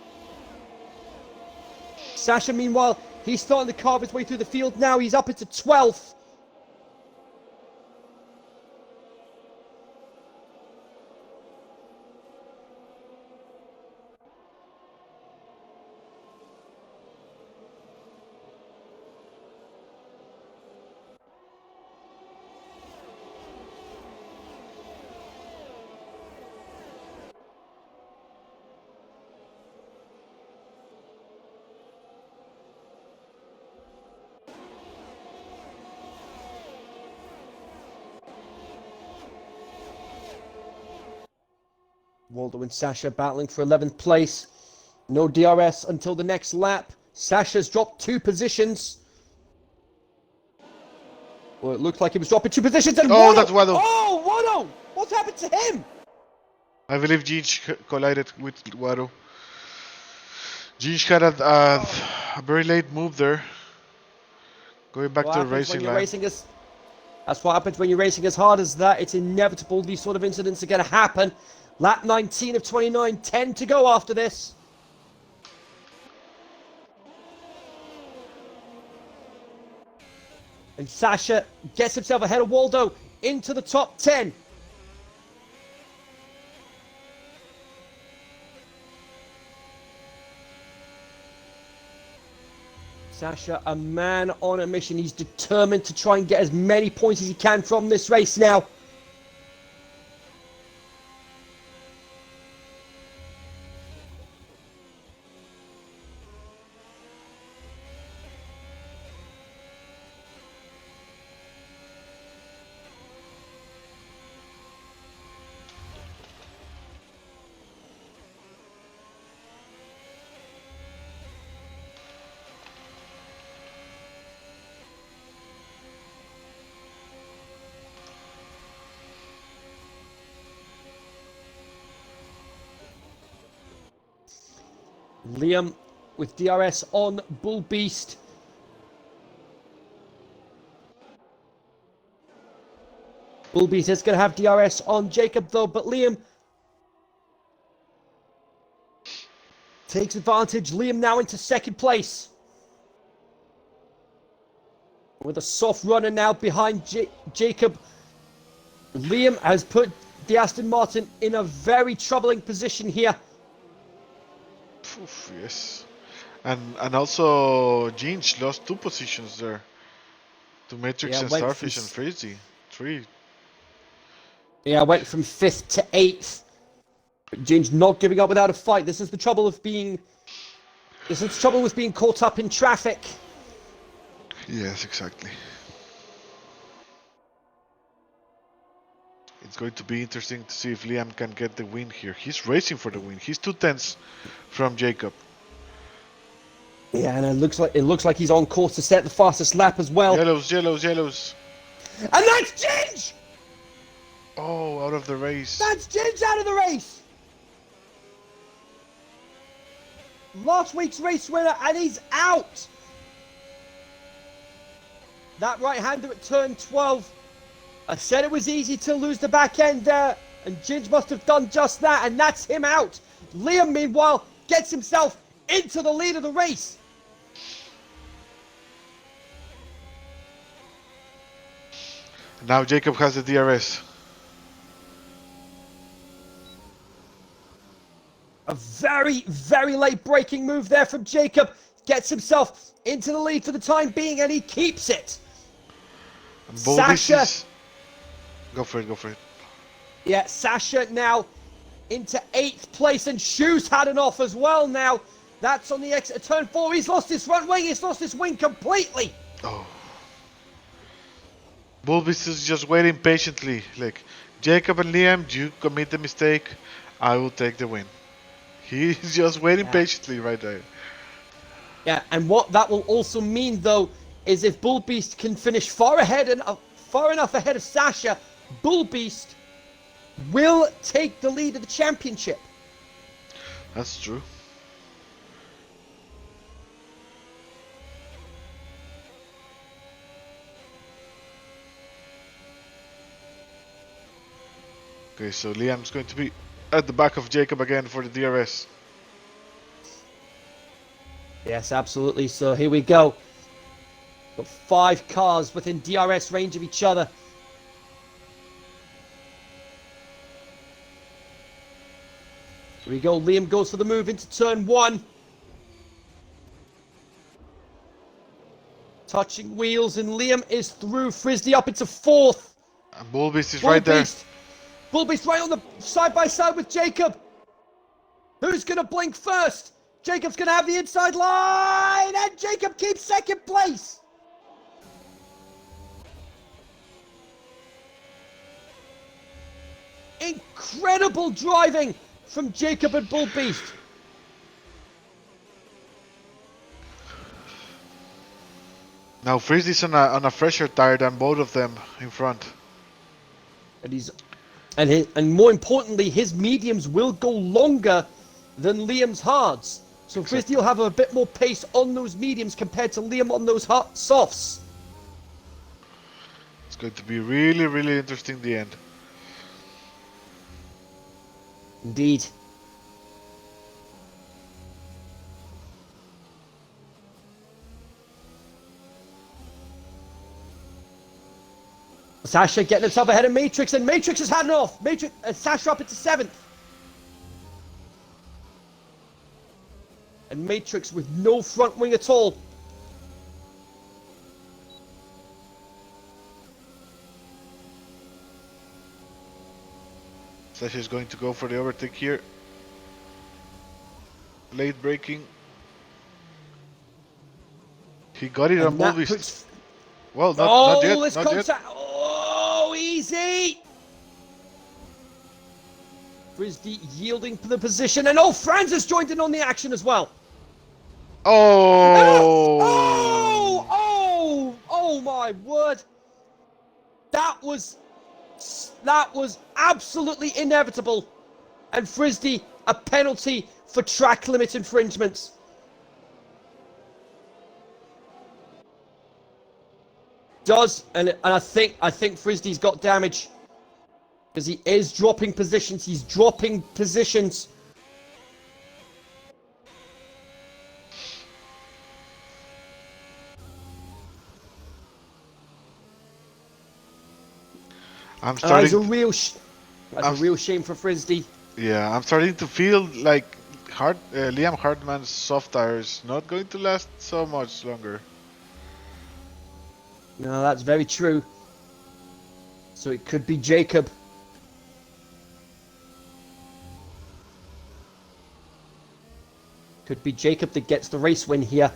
Sasha, meanwhile, he's starting to carve his way through the field now. He's up into 12th. Waldo and Sasha battling for 11th place. No DRS until the next lap. Sasha's dropped 2 positions. Well, it looked like he was dropping 2 positions. And Oh, Wado! that's Wado. Oh, Wado! What happened to him? I believe Ginge collided with Wado. Ginge had a very late move there. Going back to the racing line. That's what happens when you're racing as hard as that. It's inevitable these sort of incidents are going to happen. Lap 19 of 29, 10 to go after this. And Sasha gets himself ahead of Waldo into the top 10. Sasha, a man on a mission. He's determined to try and get as many points as he can from this race now. Liam with DRS on Bull Beast. Bull Beast is going to have DRS on Jacob though, but Liam takes advantage. Liam now into 2nd place. With a soft runner now behind Jacob. Liam has put the Aston Martin in a very troubling position here. Oof, yes. And also Ginge lost 2 positions there. To Matrix and Starfish and Freezy. 3. Yeah, went from 5th to 8th. Ginge not giving up without a fight. This is the trouble of being... This is the trouble with being caught up in traffic. Yes, exactly. It's going to be interesting to see if Liam can get the win here. He's racing for the win. He's 2/10 from Jacob. Yeah, and it looks like he's on course to set the fastest lap as well. Yellows, yellows, yellows. And that's Ginge! Oh, out of the race. That's Ginge out of the race! Last week's race winner, and he's out! That right-hander at turn 12. I said it was easy to lose the back end there, and Ginge must have done just that, and that's him out. Liam, meanwhile, gets himself into the lead of the race. Now Jacob has the DRS. A very, very late braking move there from Jacob. Gets himself into the lead for the time being, and he keeps it. Sasha. Go for it, go for it. Yeah, Sasha now into 8th place, and Shoes had an off as well now. That's on the exit of turn 4. He's lost his front wing. He's lost his wing completely. Oh. Bulbis is just waiting patiently. Like, Jacob and Liam, you commit the mistake, I will take the win. He's just waiting patiently right there. Yeah, and what that will also mean, though, is if Bull Beast can finish far enough ahead of Sasha, Bull Beast will take the lead of the championship. That's true. Okay, so Liam's going to be at the back of Jacob again for the DRS. Yes, absolutely. So here we go. Got 5 cars within DRS range of each other. Here we go. Liam goes for the move into turn 1. Touching wheels, and Liam is through. Frisbee up into 4th. And Bullbeast is right there. Bullbeast right on the side by side with Jacob. Who's going to blink first? Jacob's going to have the inside line, and Jacob keeps 2nd place. Incredible driving from Jacob and Bull Beast. Now Frizzy's on a fresher tire than both of them in front. And more importantly, his mediums will go longer than Liam's hards. So Frizzy will have a bit more pace on those mediums compared to Liam on those hard softs. It's going to be really, really interesting the end. Indeed. Sasha getting himself ahead of Matrix, and Matrix has had enough. Sasha up into 7th. And Matrix with no front wing at all. Sasha's going to go for the overtake here. Late braking. He got it on Bull Beast. Well, not yet. Let's not yet. Oh, easy! Frisbee yielding for the position, and Franz has joined in on the action as well. Oh! Oh my word! That was absolutely inevitable, and Frisbee a penalty for track limit infringements. And I think Frisbee's got damage because he is dropping positions. He's dropping positions. I'm starting. That's a real shame for Frisbee. Yeah, I'm starting to feel like Liam Hartman's soft tire is not going to last so much longer. No, that's very true. So it could be Jacob. Could be Jacob that gets the race win here.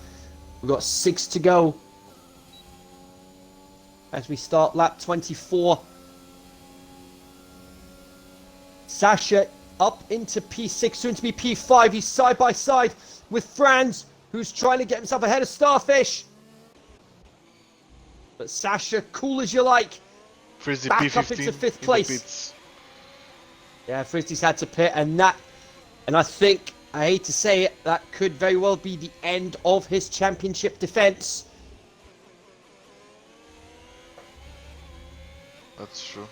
We've got 6 to go as we start lap 24. Sasha up into P6, soon to be P5. He's side by side with Franz, who's trying to get himself ahead of Starfish. But Sasha, cool as you like. Frizzy back P15 up into 5th place. Yeah, Frizzy's had to pit, and I think, I hate to say it, that could very well be the end of his championship defense. That's true.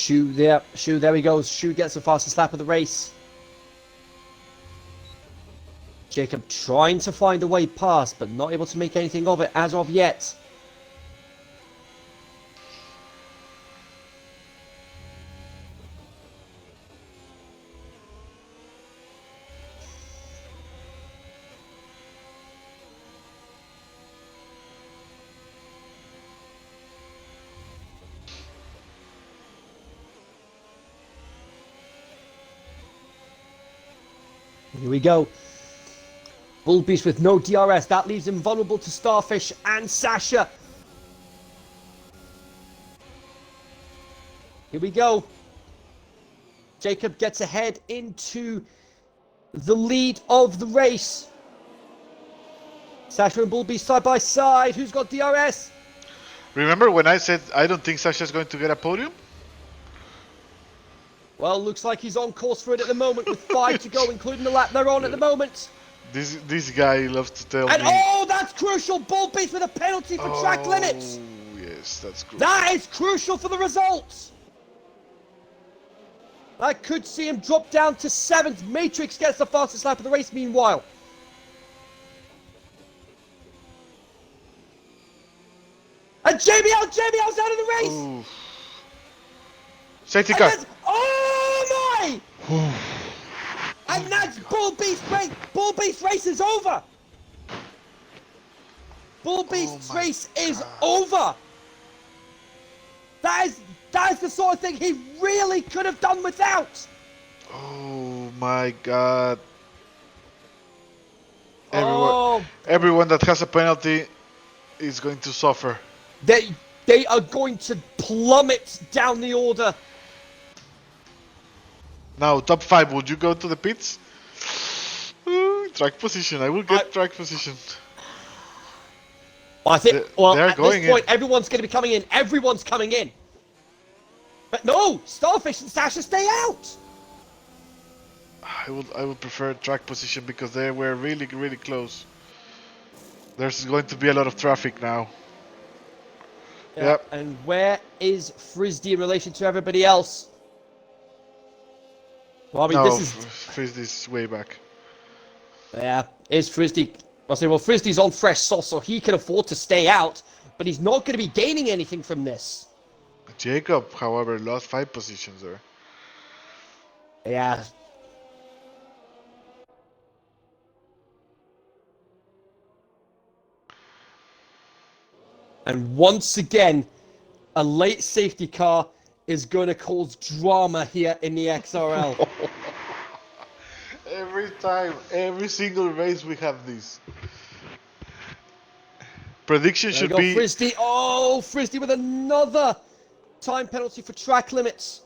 Shu there he goes. Shu gets the fastest lap of the race. Jacob trying to find a way past, but not able to make anything of it as of yet. Here we go. Bull Beast with no DRS. That leaves him vulnerable to Starfish and Sasha. Here we go. Jacob gets ahead into the lead of the race. Sasha and Bull Beast side by side. Who's got DRS? Remember when I said I don't think Sasha's going to get a podium? Well, looks like he's on course for it at the moment with 5 to go, including the lap they're on at the moment. This guy loves to tell and me. Oh, that's crucial! Bull Beast with a penalty for track limits. Yes, that's crucial. That is crucial for the results. I could see him drop down to 7th. Matrix gets the fastest lap of the race meanwhile. And JBL's out of the race. Ooh. Safety car. Oh my! And that's Bull Beast race. Bull Beast race is over. Bull Oh Beast's my race is God. over. That is the sort of thing he really could have done without. Oh my God. Everyone, Oh, everyone that has a penalty is going to suffer. they are going to plummet down the order. Now, top 5, would you go to the pits? Track position. I will I, get track position. I think. They, Well, they're at this going in. point, everyone's going to be coming in. Everyone's coming in. But no, Starfish and Sasha stay out. I would prefer track position because they were really close. There's going to be a lot of traffic now. Yeah, Yep. and where is Frisdy in relation to everybody else? Well, I mean, No, this is. Frisdy's way back. Yeah, is Frisdy. I'll say, well, Frisdy's on fresh sauce, so he can afford to stay out, but he's not going to be gaining anything from this. Jacob, however, lost 5 positions there. Yeah. And once again, a late safety car is going to cause drama here in the XRL. Every time, every single race we have this. Prediction There we should go, be Frisdy. Oh, Frisdy with another time penalty for track limits.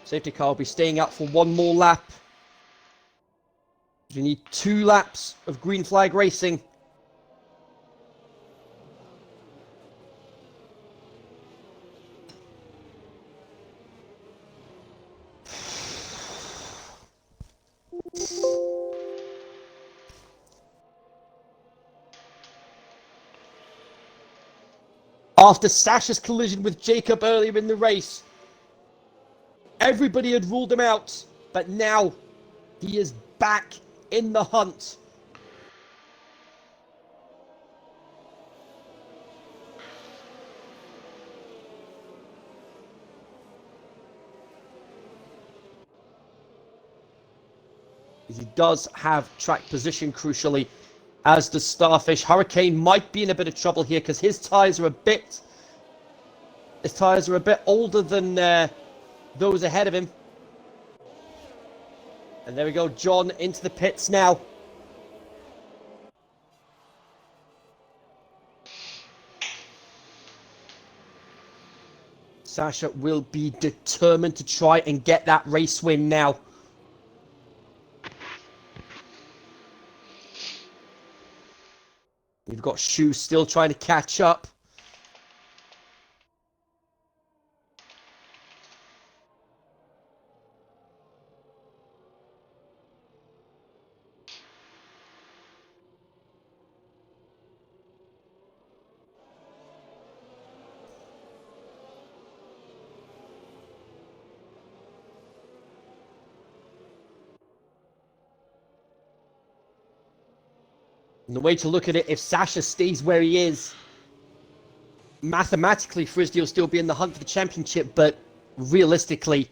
Safety car will be staying out for one more lap. We need 2 laps of green flag racing. After Sasha's collision with Jacob earlier in the race, everybody had ruled him out, but now he is back in the hunt. He does have track position, crucially, as the Starfish. Hurricane might be in a bit of trouble here because his tyres are a bit older than those ahead of him. And there we go, John into the pits now. Sasha will be determined to try and get that race win now. You've got Shu still trying to catch up. And the way to look at it, if Sasha stays where he is, mathematically, Frisdy will still be in the hunt for the championship, but realistically,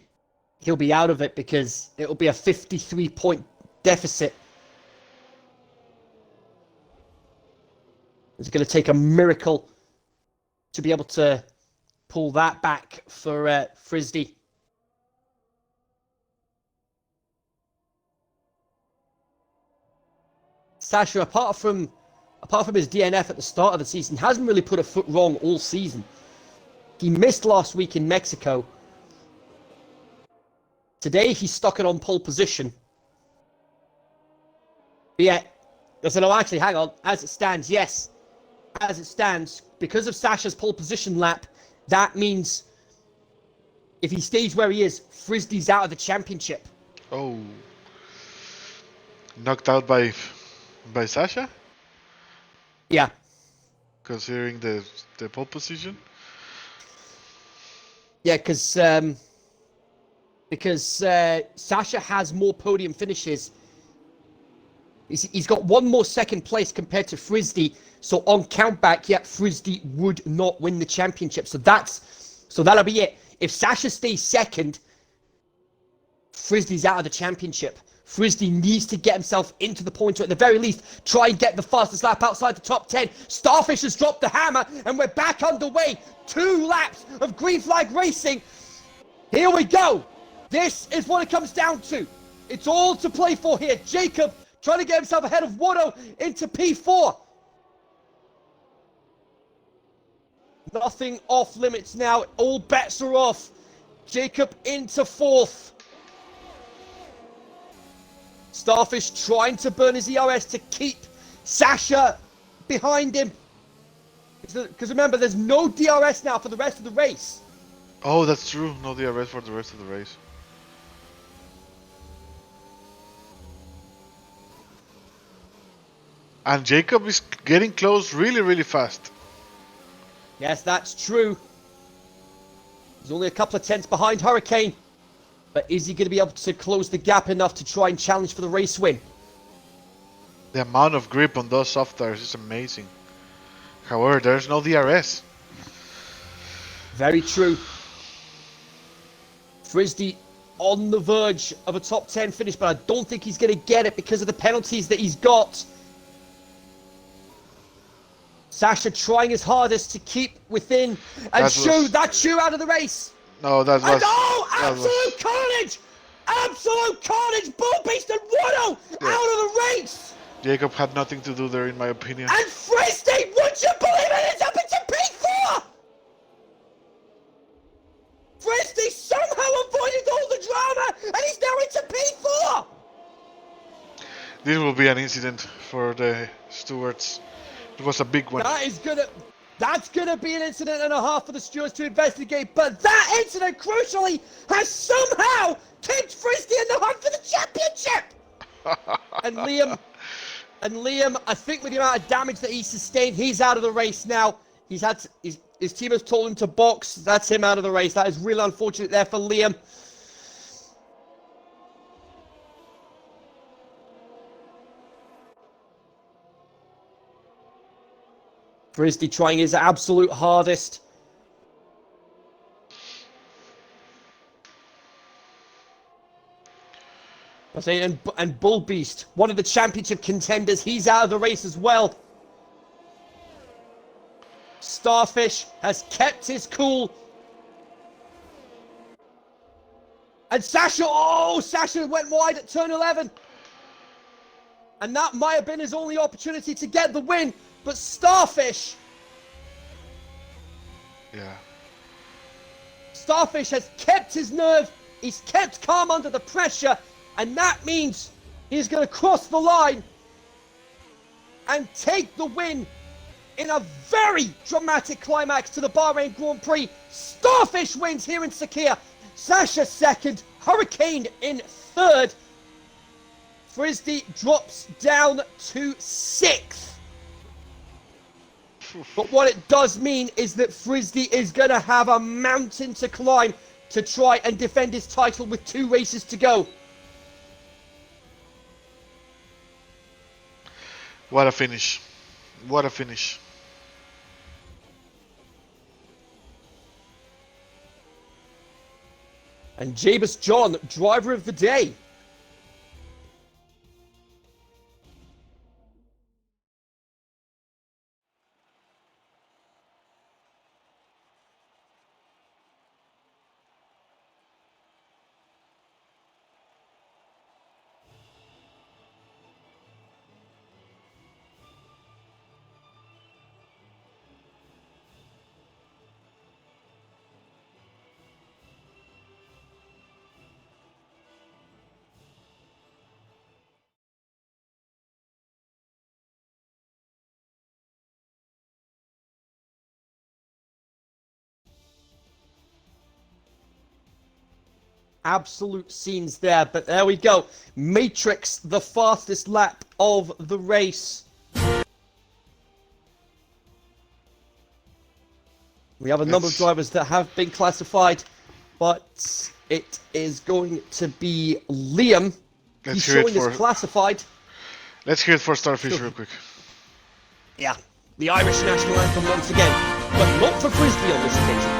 he'll be out of it because it'll be a 53-point deficit. It's going to take a miracle to be able to pull that back for Frisdy. Sasha, apart from his DNF at the start of the season, hasn't really put a foot wrong all season. He missed last week in Mexico. Today, he's stuck it on pole position. But yeah, I said, oh, actually, hang on. As it stands, yes. As it stands, because of Sasha's pole position lap, that means if he stays where he is, Frisdy's out of the championship. oh knocked out by Sasha, Yeah. considering the pole position. Yeah, because Sasha has more podium finishes He's got one more second place compared to Frisdy. So on countback, yeah, Frisdy would not win the championship. So that'll be it. If Sasha stays second, Frisdy's out of the championship. Frisdy needs to get himself into the points, or at the very least, try and get the fastest lap outside the top 10. Starfish has dropped the hammer, and we're back underway. 2 laps of green flag racing. Here we go. This is what it comes down to. It's all to play for here. Jacob trying to get himself ahead of Watto into P4. Nothing off limits now. All bets are off. Jacob into 4th. Starfish trying to burn his ERS to keep Sasha behind him. Because remember, there's no DRS now for the rest of the race. Oh, that's true. No DRS for the rest of the race. And Jacob is getting close really, really fast. Yes, that's true. He's only a couple of tenths behind Hurricane. But is he going to be able to close the gap enough to try and challenge for the race win? The amount of grip on those soft tires is amazing. However, there's no DRS. Very true. Frisdy on the verge of a top 10 finish, but I don't think he's going to get it because of the penalties that he's got. Sasha trying his hardest to keep within and that shoe out of the race. No, that was... Absolute carnage! Absolute carnage! Bull Beast and Watto out of the race! Jacob had nothing to do there, in my opinion. And Frisdy, would you believe it? It's up into P4! Frisdy somehow avoided all the drama, and he's now into P4! This will be an incident for the stewards. It was a big one. That's gonna be an incident and a half for the stewards to investigate, but that incident, crucially, has somehow kept Frisdy in the hunt for the championship! And Liam, I think with the amount of damage that he sustained, he's out of the race now. His team has told him to box. That's him out of the race. That is really unfortunate there for Liam. Frisdy trying his absolute hardest. And Bull Beast, one of the championship contenders, he's out of the race as well. Starfish has kept his cool. And Sasha went wide at turn 11. And that might have been his only opportunity to get the win. But Starfish... Yeah. Starfish has kept his nerve. He's kept calm under the pressure. And that means he's going to cross the line and take the win in a very dramatic climax to the Bahrain Grand Prix. Starfish wins here in Sakhir. Sasha second. Hurricane in third. Frisdy drops down to 6th. But what it does mean is that Frisdy is going to have a mountain to climb to try and defend his title with 2 races to go. What a finish. What a finish. And Jabus John, driver of the day. Absolute scenes there, but there we go. Matrix, the fastest lap of the race. We have a number of drivers that have been classified, but it is going to be Liam. He's showing us classified. Let's hear it for Starfish real quick. Yeah, the Irish national anthem once again, but not for Frisbee on this occasion.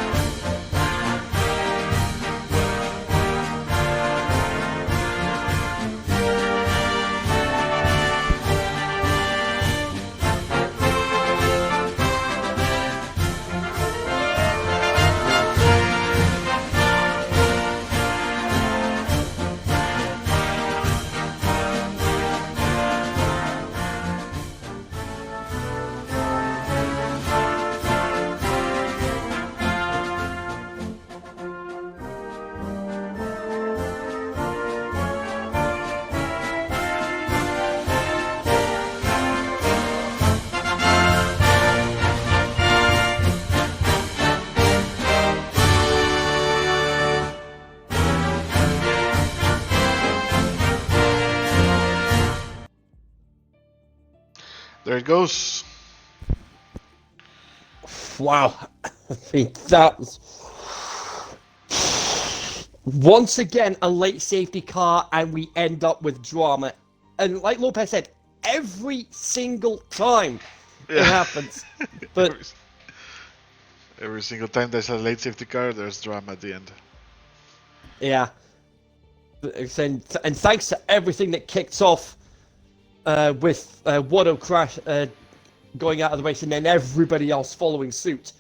There it goes. Wow, I think that was... Once again, a late safety car, and we end up with drama. And like Lopez said, every single time it happens. But every single time there's a late safety car, there's drama at the end. yeah. And thanks to everything that kicked off with Watto crash going out of the race and then everybody else following suit,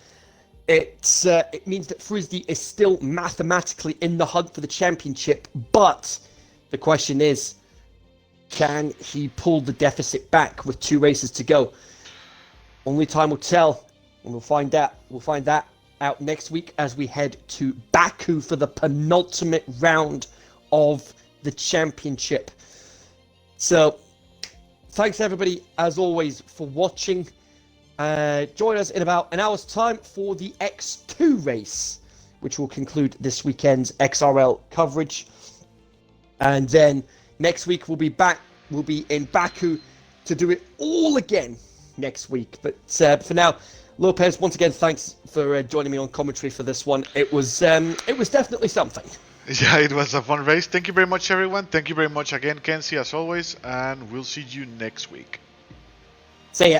it means that Frisbee is still mathematically in the hunt for the championship. But the question is, can he pull the deficit back with 2 races to go? Only time will tell, and we'll find out. We'll find that out next week as we head to Baku for the penultimate round of the championship. So, thanks everybody, as always, for watching. Join us in about an hour's time for the X2 race, which will conclude this weekend's XRL coverage. And then next week we'll be back. We'll be in Baku to do it all again next week. But for now, Lopez, once again, thanks for joining me on commentary for this one. It was definitely something. Yeah, it was a fun race. Thank you very much, everyone. Thank you very much again, Kenzie, as always. And we'll see you next week. See ya.